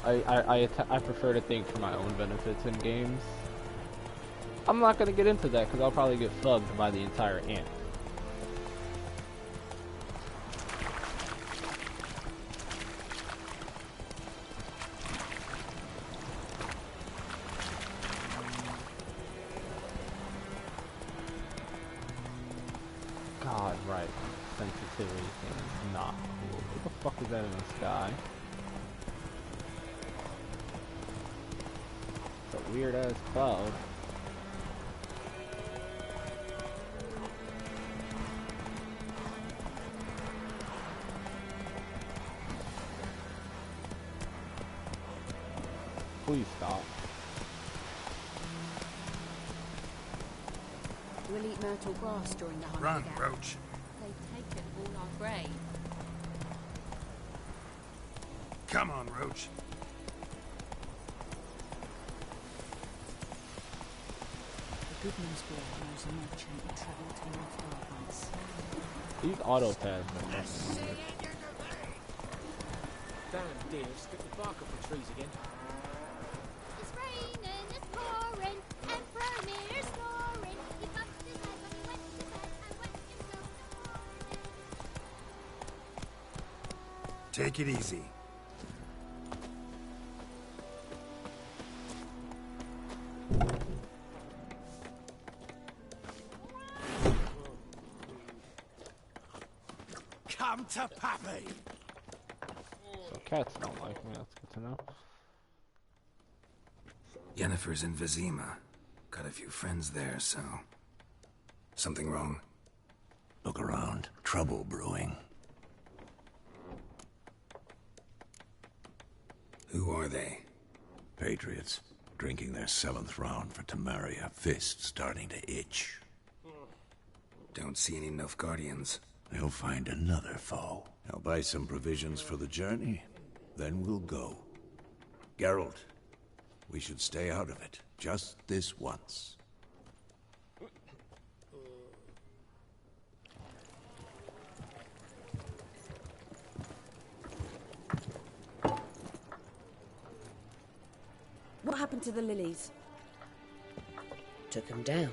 I prefer to think for my own benefits in games. I'm not gonna get into that because I'll probably get fucked by the entire ant. God, right. Sensitivity thing is not cool. What the fuck is that in the sky? It's a weird ass cloud. Please stop. We'll eat myrtle grass during the hunger. Run, gap. Roach. They've taken all our grain. Come on, Roach. The Goodman's boy knows a merchant who travelled to Northgard once. These auto pads are messing with me. Damn deer, skip the bark off the trees again. It's raining, it's pouring, and Vermeer's snoring. He bumped his head, but he wet his head, and wet himself snoring. Take it easy. Come to Pappy! So cats don't like me, that's good to know. Yennefer's in Vizima. Got a few friends there, so... Something wrong? Look around. Trouble brewing. Who are they? Patriots. Drinking their 7th round for Temeria. Fist starting to itch. Don't see any Nilfgaardians. They'll find another foe. I'll buy some provisions for the journey. Then we'll go. Geralt, we should stay out of it. Just this once. What happened to the lilies? Took him down.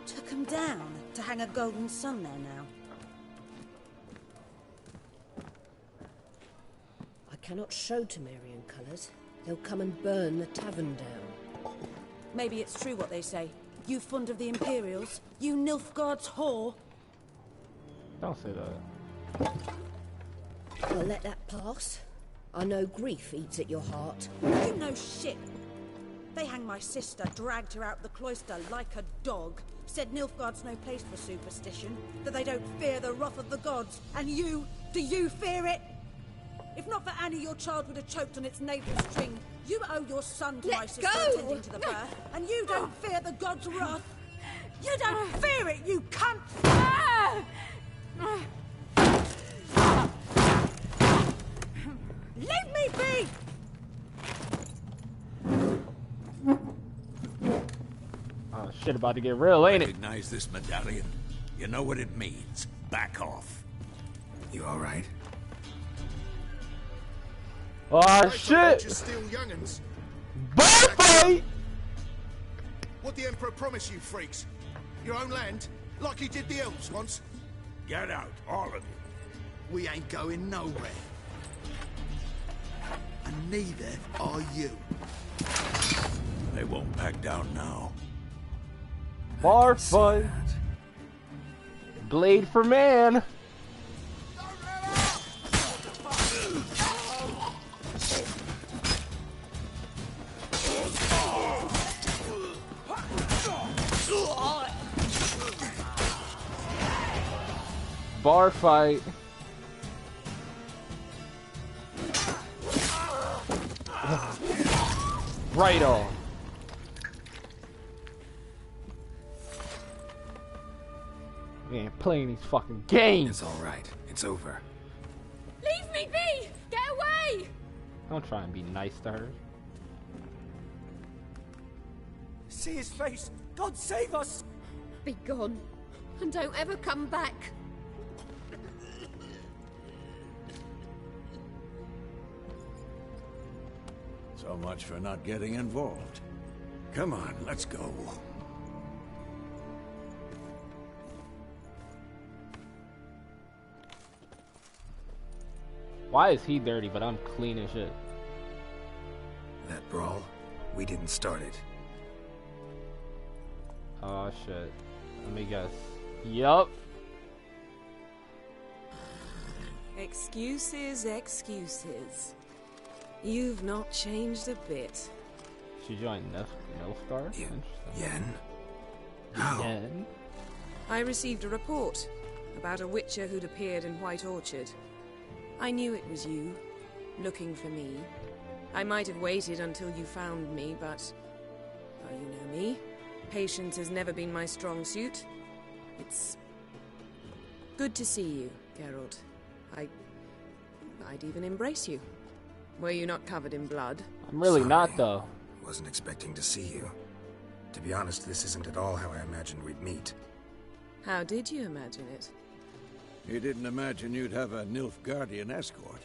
Took them down to hang a golden sun there now. I cannot show Temerian colours. They'll come and burn the tavern down. Maybe it's true what they say. You fond of the Imperials? You Nilfgaard's whore? Don't say that. I'll let that pass. I know grief eats at your heart. You know shit. They hanged my sister, dragged her out of the cloister like a dog. Said Nilfgaard's no place for superstition, that they don't fear the wrath of the gods. And you, do you fear it? If not for Annie, your child would have choked on its navel string. You owe your son to my sister attending to the birth, and you don't fear the gods' wrath. You don't fear it, you cunt! Leave me be! Oh, shit about to get real, ain't it? Recognize this medallion. You know what it means. Back off. You alright? Oh, shit! Still young'uns. Bar fight! What the Emperor promised you, freaks? Your own land? Like he did the elves once? Get out, all of you. We ain't going nowhere. And neither are you. They won't back down now. Bar fight. Blade for man. Bar fight. Right on. We ain't playing these fucking games. It's alright. It's over. Leave me be! Get away! Don't try and be nice to her. See his face! God save us! Be gone. And don't ever come back. So much for not getting involved. Come on, let's go. Why is he dirty, but I'm clean as shit? That brawl, we didn't start it. Oh shit. Let me guess. Yup. Excuses, excuses. You've not changed a bit. She joined Nilfgaard? Interesting. Yen? How? Yen? I received a report about a witcher who'd appeared in White Orchard. I knew it was you, looking for me. I might have waited until you found me, but... well, you know me. Patience has never been my strong suit. It's... good to see you, Geralt. I'd even embrace you. Were you not covered in blood? I'm really not, though. Wasn't expecting to see you. To be honest, this isn't at all how I imagined we'd meet. How did you imagine it? You didn't imagine you'd have a Nilfgaardian escort.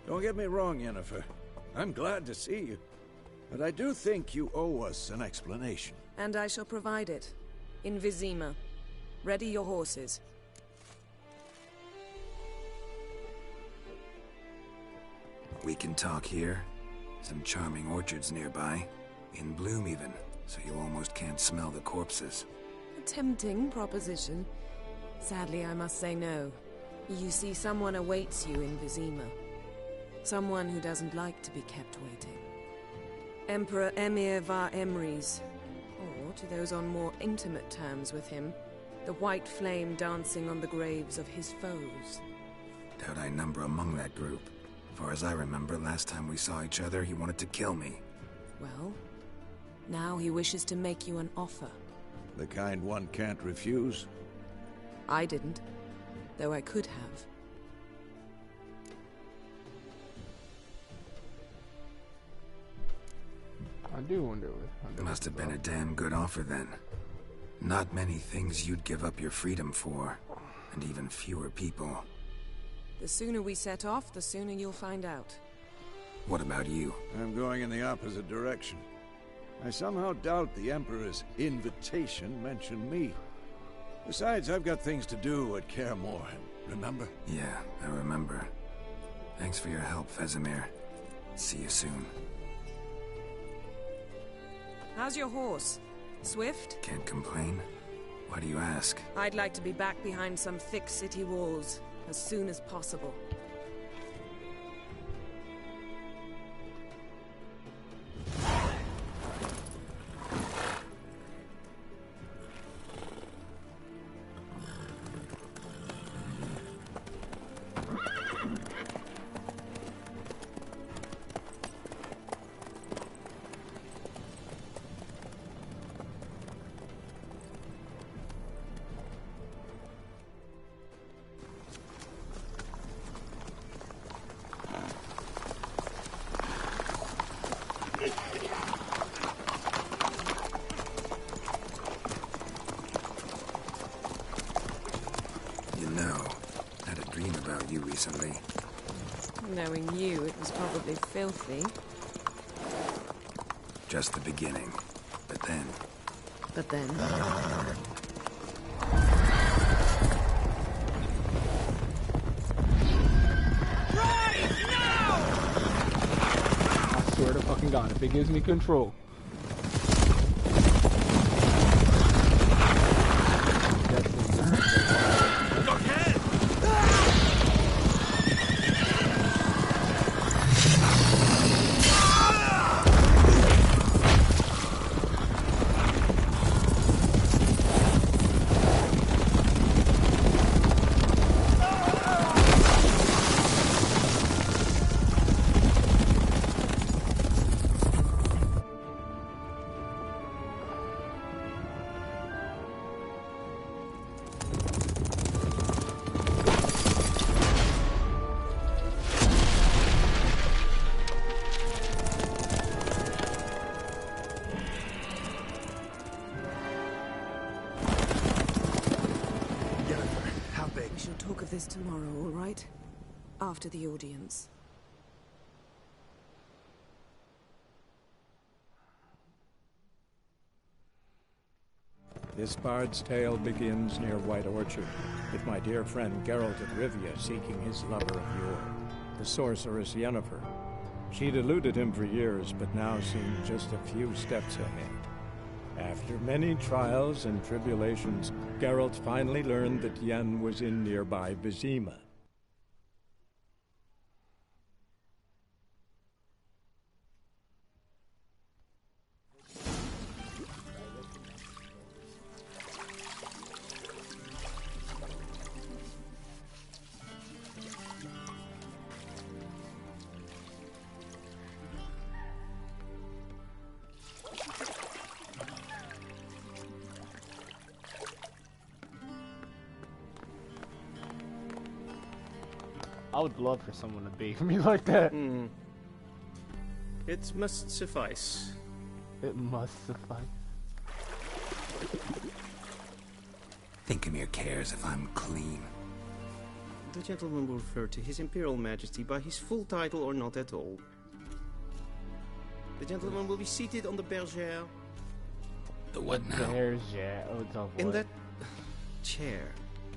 Don't get me wrong, Yennefer. I'm glad to see you. But I do think you owe us an explanation. And I shall provide it. In Vizima. Ready your horses. We can talk here. Some charming orchards nearby. In bloom even, so you almost can't smell the corpses. A tempting proposition. Sadly, I must say no. You see, someone awaits you in Vizima. Someone who doesn't like to be kept waiting. Emperor Emir var Emrys. Or, to those on more intimate terms with him, the white flame dancing on the graves of his foes. Doubt I number among that group. Far as I remember, last time we saw each other, he wanted to kill me. Well, now he wishes to make you an offer. The kind one can't refuse? I didn't, though I could have. I do wonder. Must have been a damn good offer then. Not many things you'd give up your freedom for, and even fewer people. The sooner we set off, the sooner you'll find out. What about you? I'm going in the opposite direction. I somehow doubt the Emperor's invitation mentioned me. Besides, I've got things to do at Kaer Morhen, remember? Yeah, I remember. Thanks for your help, Vesemir. See you soon. How's your horse? Swift? Can't complain. Why do you ask? I'd like to be back behind some thick city walls as soon as possible. Recently. Knowing you, it was probably filthy. Just the beginning. But then... But then... I swear to fucking God, if it gives me control. We shall talk of this tomorrow, all right? After the audience. This bard's tale begins near White Orchard, with my dear friend Geralt of Rivia seeking his lover of yore, the sorceress Yennefer. She'd eluded him for years, but now seemed just a few steps ahead. After many trials and tribulations, Geralt finally learned that Yen was in nearby Vizima. I would love for someone to bathe me like that. It must suffice. It must suffice. Thinkamere cares if I'm clean. The gentleman will refer to His Imperial Majesty by his full title or not at all. The gentleman will be seated on the bergère. The what now? Bergère. Oh, it's all in that chair.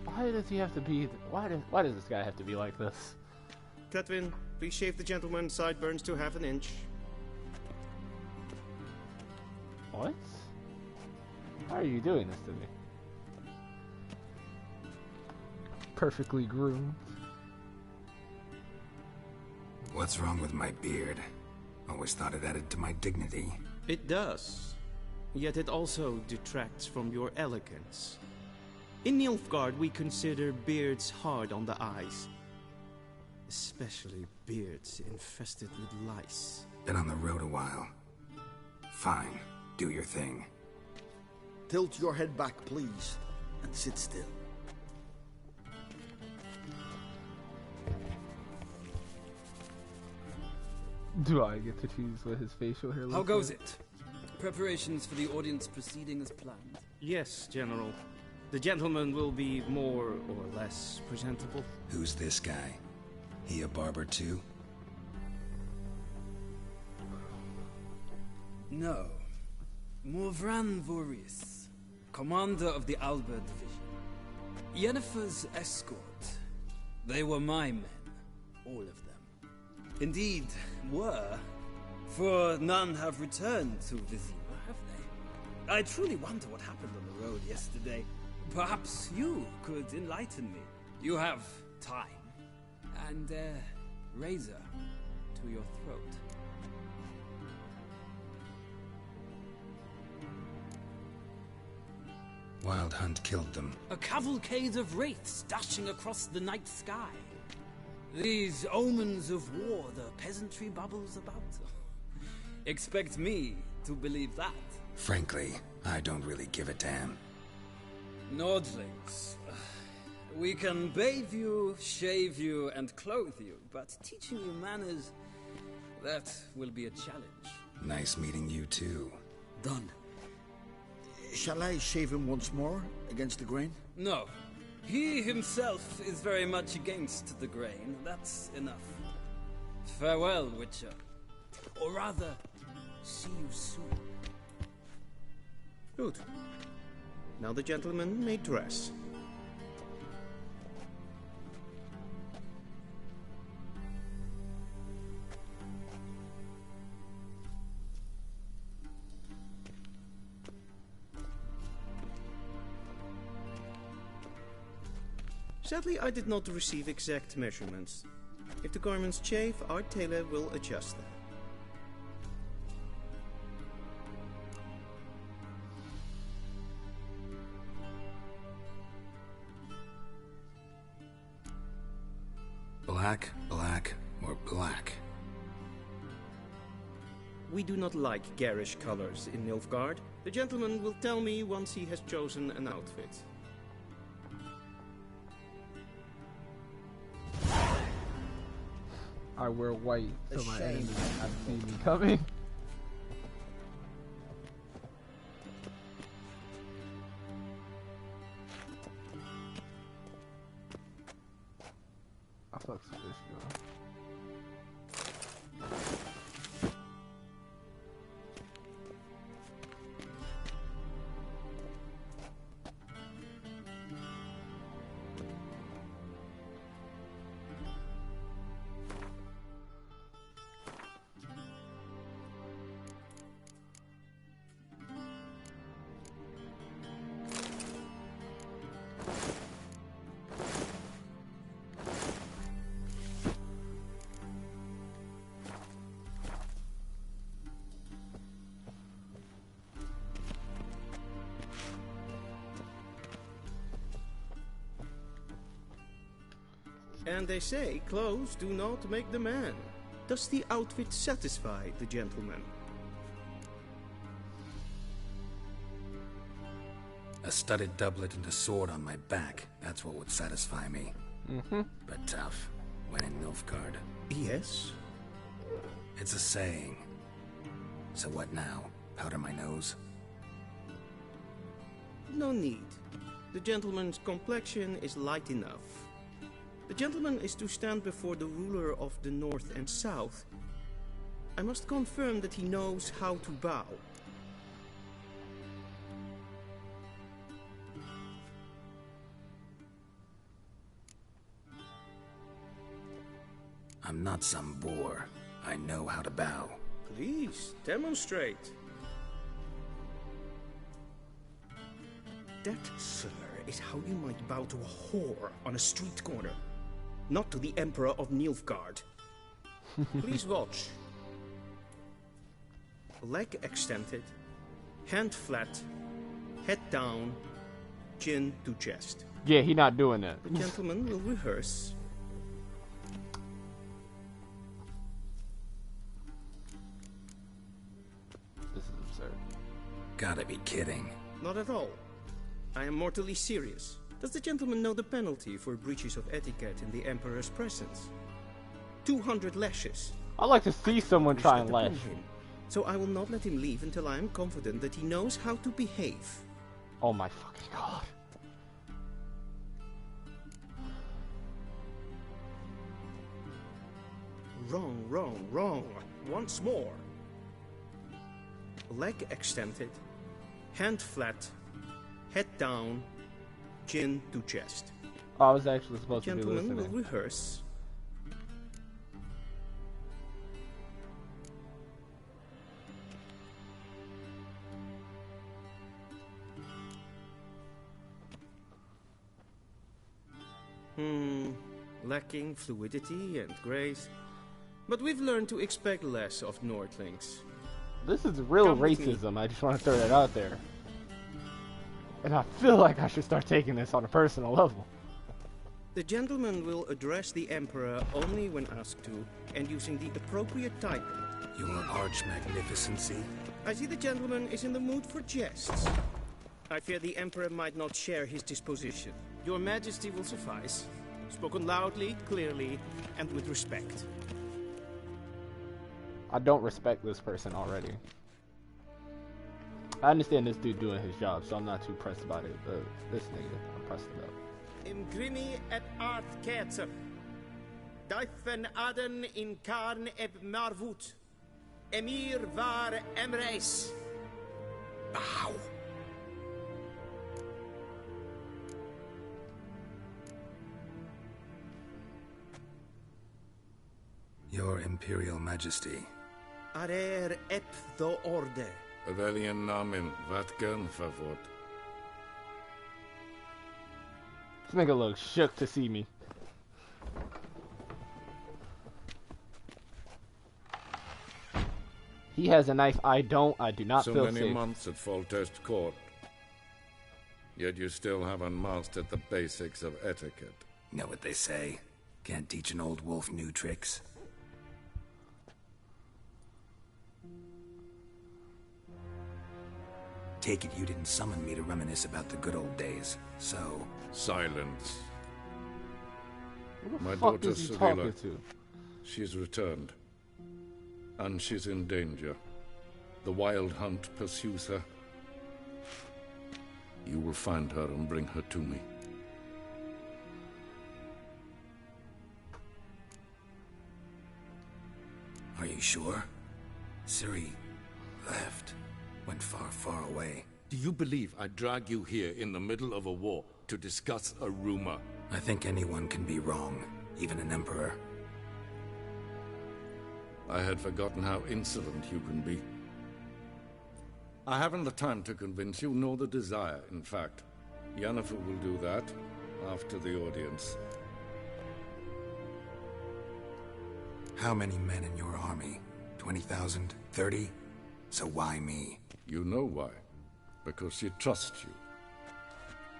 Why does he have to be... Why does this guy have to be like this? Catwin, please shave the gentleman's sideburns to ½ inch. What? Why are you doing this to me? Perfectly groomed. What's wrong with my beard? Always thought it added to my dignity. It does. Yet it also detracts from your elegance. In Nilfgaard, we consider beards hard on the eyes. Especially beards infested with lice. Been on the road a while. Fine, do your thing. Tilt your head back, please, and sit still. Do I get to choose what his facial hair looks like? How goes it? Preparations for the audience proceeding as planned? Yes, General. The gentleman will be more or less presentable. Who's this guy? He a barber too? No. Morvran Vorius, commander of the Alba Division. Yennefer's escort. They were my men. All of them. Indeed, were. For none have returned to Vizima, have they? I truly wonder what happened on the road yesterday. Perhaps you could enlighten me. You have time and a razor to your throat. Wild Hunt killed them. A cavalcade of wraiths dashing across the night sky. These omens of war the peasantry bubbles about. Expect me to believe that? Frankly, I don't really give a damn. Nordlings. We can bathe you, shave you, and clothe you, but teaching you manners, that will be a challenge. Nice meeting you too. Done. Shall I shave him once more, against the grain? No. He himself is very much against the grain. That's enough. Farewell, Witcher. Or rather, see you soon. Good. Now the gentleman may dress. Sadly, I did not receive exact measurements. If the garments chafe, our tailor will adjust them. Black, black, or black? We do not like garish colors in Nilfgaard. The gentleman will tell me once he has chosen an outfit. I wear white so my enemies can't see me coming. I fuck with this girl. And they say clothes do not make the man. Does the outfit satisfy the gentleman? A studded doublet and a sword on my back. That's what would satisfy me. But tough, when in Nilfgaard. Yes? It's a saying. So what now? Powder my nose? No need. The gentleman's complexion is light enough. The gentleman is to stand before the ruler of the North and South. I must confirm that he knows how to bow. I'm not some boor. I know how to bow. Please, demonstrate. That, sir, is how you might bow to a whore on a street corner. Not to the Emperor of Nilfgaard. Please watch. Leg extended, hand flat, head down, chin to chest. Yeah, he not doing that. The gentleman will rehearse. This is absurd. Gotta be kidding. Not at all. I am mortally serious. Does the gentleman know the penalty for breaches of etiquette in the Emperor's presence? 200 lashes. I'd like to see someone try and lash. So I will not let him leave until I am confident that he knows how to behave. Oh my fucking god. Wrong, wrong, wrong. Once more. Leg extended, hand flat, head down, chin to chest. Oh, I was actually supposed to be listening. Gentlemen will rehearse. lacking fluidity and grace. But we've learned to expect less of Nordlings. This is real racism. I just want to throw that out there. And I feel like I should start taking this on a personal level. The gentleman will address the Emperor only when asked to, and using the appropriate title. Your Arch-Magnificency? I see the gentleman is in the mood for jests. I fear the Emperor might not share his disposition. Your Majesty will suffice. Spoken loudly, clearly, and with respect. I don't respect this person already. I understand this dude doing his job, so I'm not too pressed about it. But this nigga, I'm pressed about. Imgrimi et art kerzer. Daifen aden in karn eb marvut. Emir var emreis. Bow. Your Imperial Majesty. Arer ep do orde. Velian namen, vatgen favort. This nigga looks shook to see me. He has a knife. I don't. I do not so feel many safe. months at Foltest Court. Yet you still haven't mastered the basics of etiquette. Know what they say? Can't teach an old wolf new tricks. Take it you didn't summon me to reminisce about the good old days, so... Silence. Who the My fuck daughter is he Cyrilla, talking to? she's returned. And she's in danger. The Wild Hunt pursues her. You will find her and bring her to me. Are you sure? Ciri left. Went far, far away. Do you believe I drag you here in the middle of a war to discuss a rumor? I think anyone can be wrong, even an emperor. I had forgotten how insolent you can be. I haven't the time to convince you, nor the desire, in fact. Yennefer will do that after the audience. How many men in your army? 20,000? 30? So why me? You know why. Because she trusts you.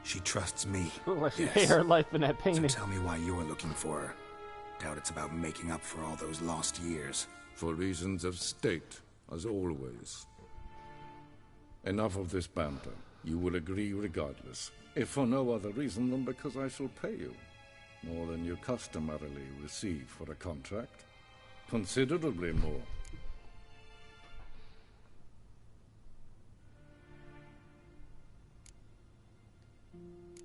She trusts me. Like she hate her life in that painting. So tell me why you're looking for her. Doubt it's about making up for all those lost years. For reasons of state, as always. Enough of this banter. You will agree regardless. If for no other reason than because I shall pay you. More than you customarily receive for a contract. Considerably more.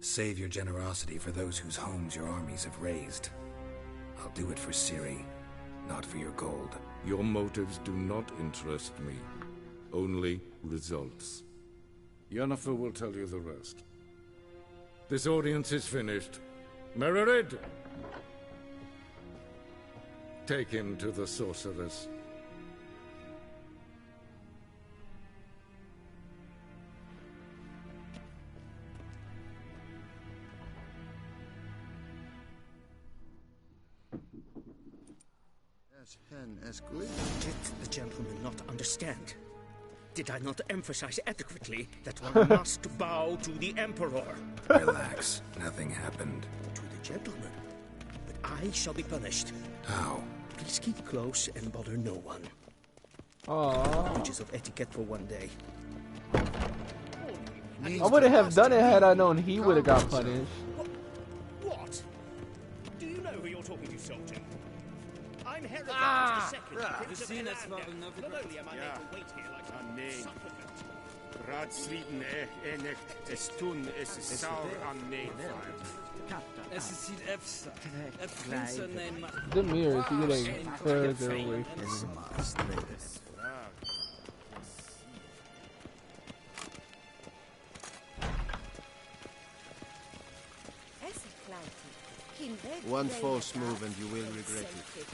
Save your generosity for those whose homes your armies have razed. I'll do it for Ciri, not for your gold. Your motives do not interest me. Only results. Yennefer will tell you the rest. This audience is finished. Mererid! Take him to the sorceress. Did the gentleman not understand? Did I not emphasize adequately that one must bow to the Emperor? Relax. Nothing happened. To the gentleman. But I shall be punished. How? Please keep close and bother no one. Aww. Breaches of etiquette for one day. I wouldn't have done it had I known he would have got punished. What? Do you know who you're talking to, soldier? I'm Herod II, Prince of Elan. Not only am I made to wait here like a supplicant. Raadsliden enecht es tun es saur an Es ist hier Efsa. Prinsen nein The mirror is getting further away from me. One false move and you will regret it.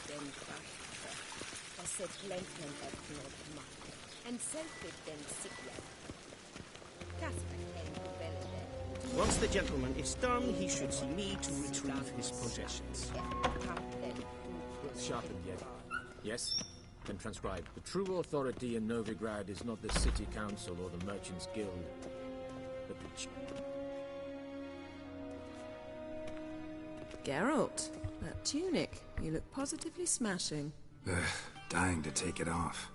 Once the gentleman is done, he should see me to retrieve his possessions. Sharpened yet? Yes? Then transcribe. The true authority in Novigrad is not the city council or the merchants' guild, but the... Geralt, that tunic. You look positively smashing. Ugh, dying to take it off.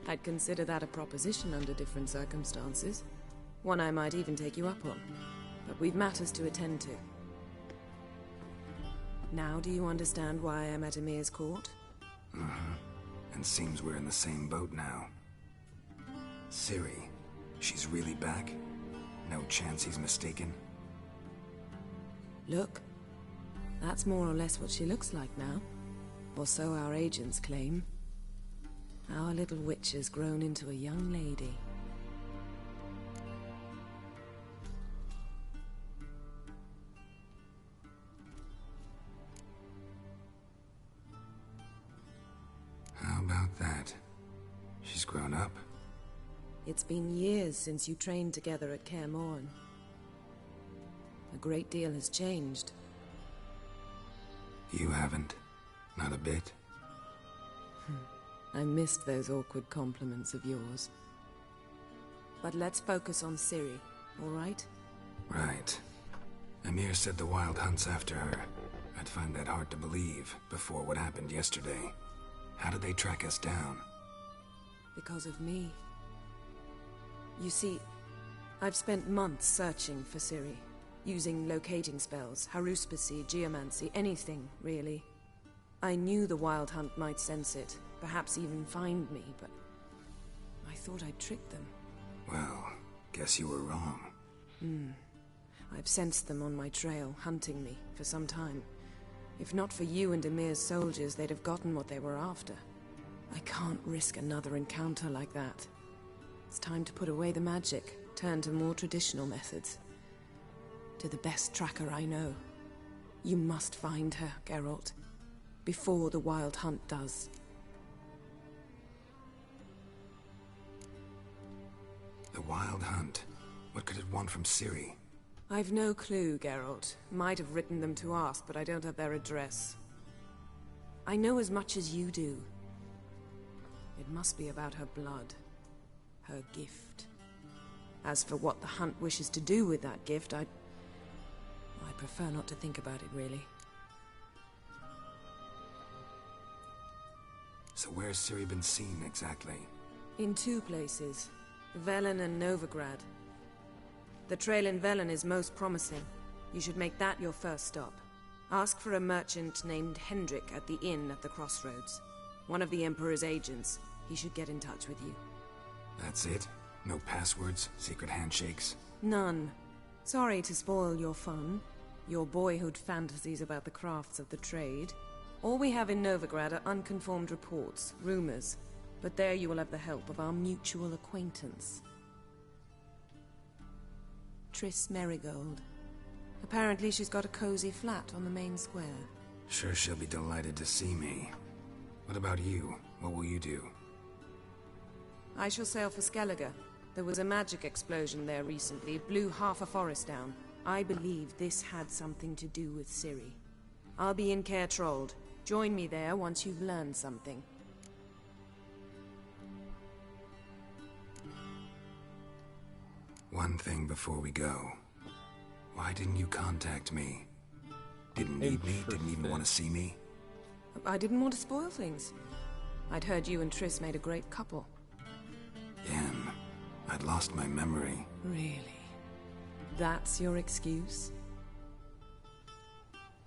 I'd consider that a proposition under different circumstances. One I might even take you up on. But we've matters to attend to. Now do you understand why I'm at Emir's court? Mm-hmm. And seems we're in the same boat now. Ciri, she's really back? No chance he's mistaken? Look, that's more or less what she looks like now. Or so our agents claim. Our little witch has grown into a young lady. How about that? She's grown up? It's been years since you trained together at Kaer Morhen. A great deal has changed. You haven't? Not a bit? I missed those awkward compliments of yours. But let's focus on Ciri, all right? Right. Emir said the Wild Hunt's after her. I'd find that hard to believe before what happened yesterday. How did they track us down? Because of me. You see, I've spent months searching for Ciri, using locating spells, haruspicy, geomancy, anything, really. I knew the Wild Hunt might sense it, perhaps even find me, but I thought I'd tricked them. Well, guess you were wrong. I've sensed them on my trail, hunting me, for some time. If not for you and Emir's soldiers, they'd have gotten what they were after. I can't risk another encounter like that. It's time to put away the magic, turn to more traditional methods. To the best tracker I know. You must find her, Geralt. Before the Wild Hunt does. The Wild Hunt? What could it want from Ciri? I've no clue, Geralt. Might have written them to ask, but I don't have their address. I know as much as you do. It must be about her blood. Her gift. As for what the Hunt wishes to do with that gift, I prefer not to think about it, really. So where's Ciri been seen, exactly? In two places. Velen and Novigrad. The trail in Velen is most promising. You should make that your first stop. Ask for a merchant named Hendrik at the inn at the crossroads. One of the Emperor's agents. He should get in touch with you. That's it? No passwords? Secret handshakes? None. Sorry to spoil your fun. Your boyhood fantasies about the crafts of the trade. All we have in Novigrad are unconfirmed reports, rumors. But there you will have the help of our mutual acquaintance. Triss Merigold. Apparently she's got a cozy flat on the main square. Sure she'll be delighted to see me. What about you? What will you do? I shall sail for Skellige. There was a magic explosion there recently, blew half a forest down. I believe this had something to do with Ciri. I'll be in Caer Trold. Join me there once you've learned something. One thing before we go. Why didn't you contact me? Didn't need me? Didn't even want to see me? I didn't want to spoil things. I'd heard you and Triss made a great couple. Yen, I'd lost my memory. Really? That's your excuse?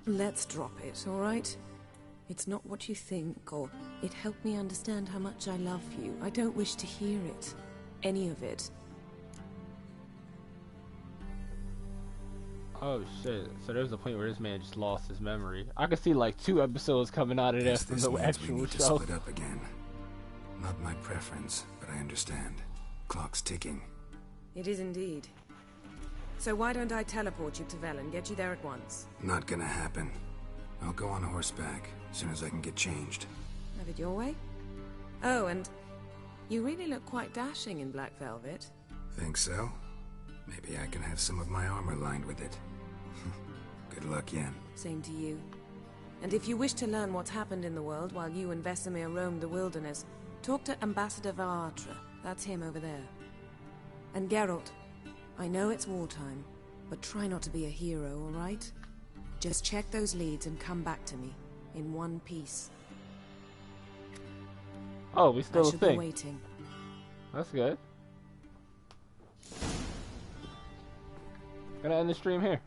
Let's drop it, all right? It's not what you think, or it helped me understand how much I love you. I don't wish to hear it. Any of it. Oh shit, so there's a point where this man just lost his memory. I could see like 2 episodes coming out of that from the actual we need to show. split up again. Not my preference, but I understand. Clock's ticking. It is indeed. So why don't I teleport you to Velen, get you there at once? Not gonna happen. I'll go on horseback, as soon as I can get changed. Have it your way? Oh, and you really look quite dashing in black velvet. Think so? Maybe I can have some of my armor lined with it. Good luck, Yen. Same to you. And if you wish to learn what's happened in the world while you and Vesemir roamed the wilderness, talk to Ambassador Varatra. That's him over there. And Geralt, I know it's wartime, but try not to be a hero, all right? Just check those leads and come back to me, in one piece. Oh, we still I a should thing. be waiting. That's good. Gonna end the stream here.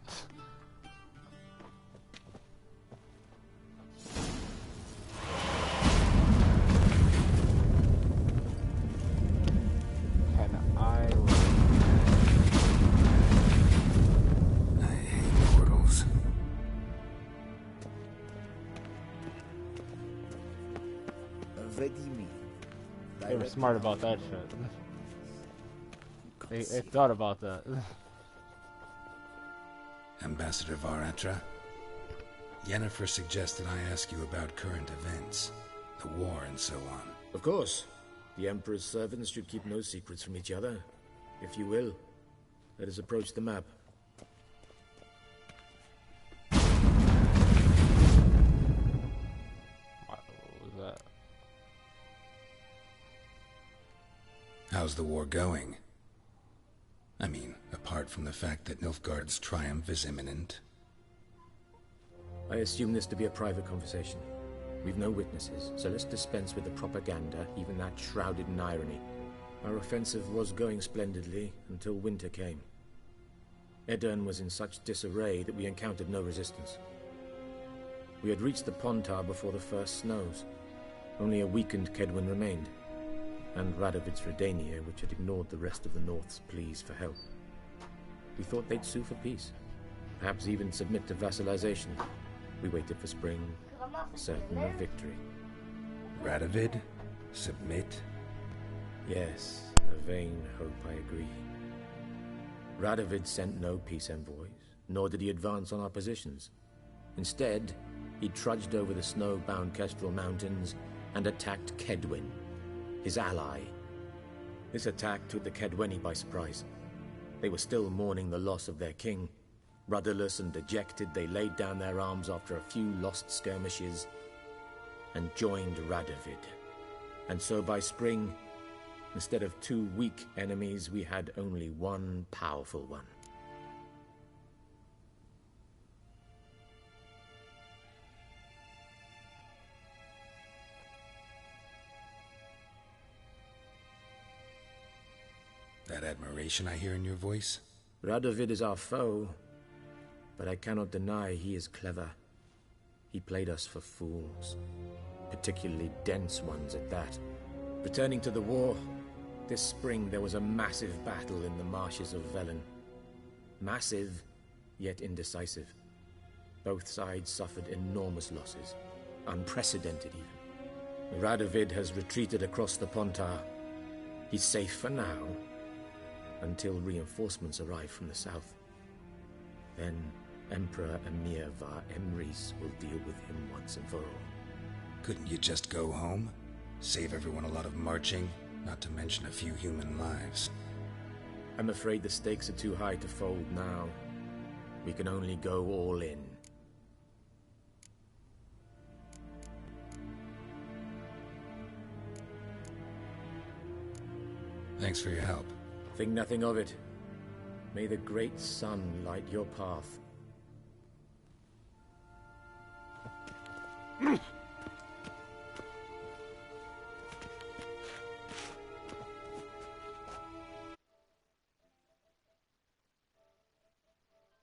They were smart about that shit. They thought about that. Ambassador Varatra, Yennefer suggested I ask you about current events, the war and so on. Of course. The Emperor's servants should keep no secrets from each other. If you will, let us approach the map. What was that? How's the war going? I mean, apart from the fact that Nilfgaard's triumph is imminent. I assume this to be a private conversation. We've no witnesses, so let's dispense with the propaganda, even that shrouded in irony. Our offensive was going splendidly until winter came. Edirn was in such disarray that we encountered no resistance. We had reached the Pontar before the first snows. Only a weakened Kedwen remained, and Radovid's Redania, which had ignored the rest of the North's pleas for help. We thought they'd sue for peace, perhaps even submit to vassalization. We waited for spring, certain of victory. Radovid? Submit? Yes, a vain hope, I agree. Radovid sent no peace envoys, nor did he advance on our positions. Instead, he trudged over the snow-bound Kestrel Mountains and attacked Kedwen, his ally. This attack took the Kedweni by surprise. They were still mourning the loss of their king. Rudderless and dejected, they laid down their arms after a few lost skirmishes and joined Radovid. And so by spring, instead of two weak enemies, we had only one powerful one. That admiration I hear in your voice? Radovid is our foe, but I cannot deny he is clever. He played us for fools, particularly dense ones at that. Returning to the war, this spring there was a massive battle in the marshes of Velen. Massive, yet indecisive. Both sides suffered enormous losses, unprecedented even. Radovid has retreated across the Pontar. He's safe for now, until reinforcements arrive from the south. Then Emperor Emir var Emrys will deal with him once and for all. Couldn't you just go home? Save everyone a lot of marching, not to mention a few human lives. I'm afraid the stakes are too high to fold now. We can only go all in. Thanks for your help. Think nothing of it. May the great sun light your path.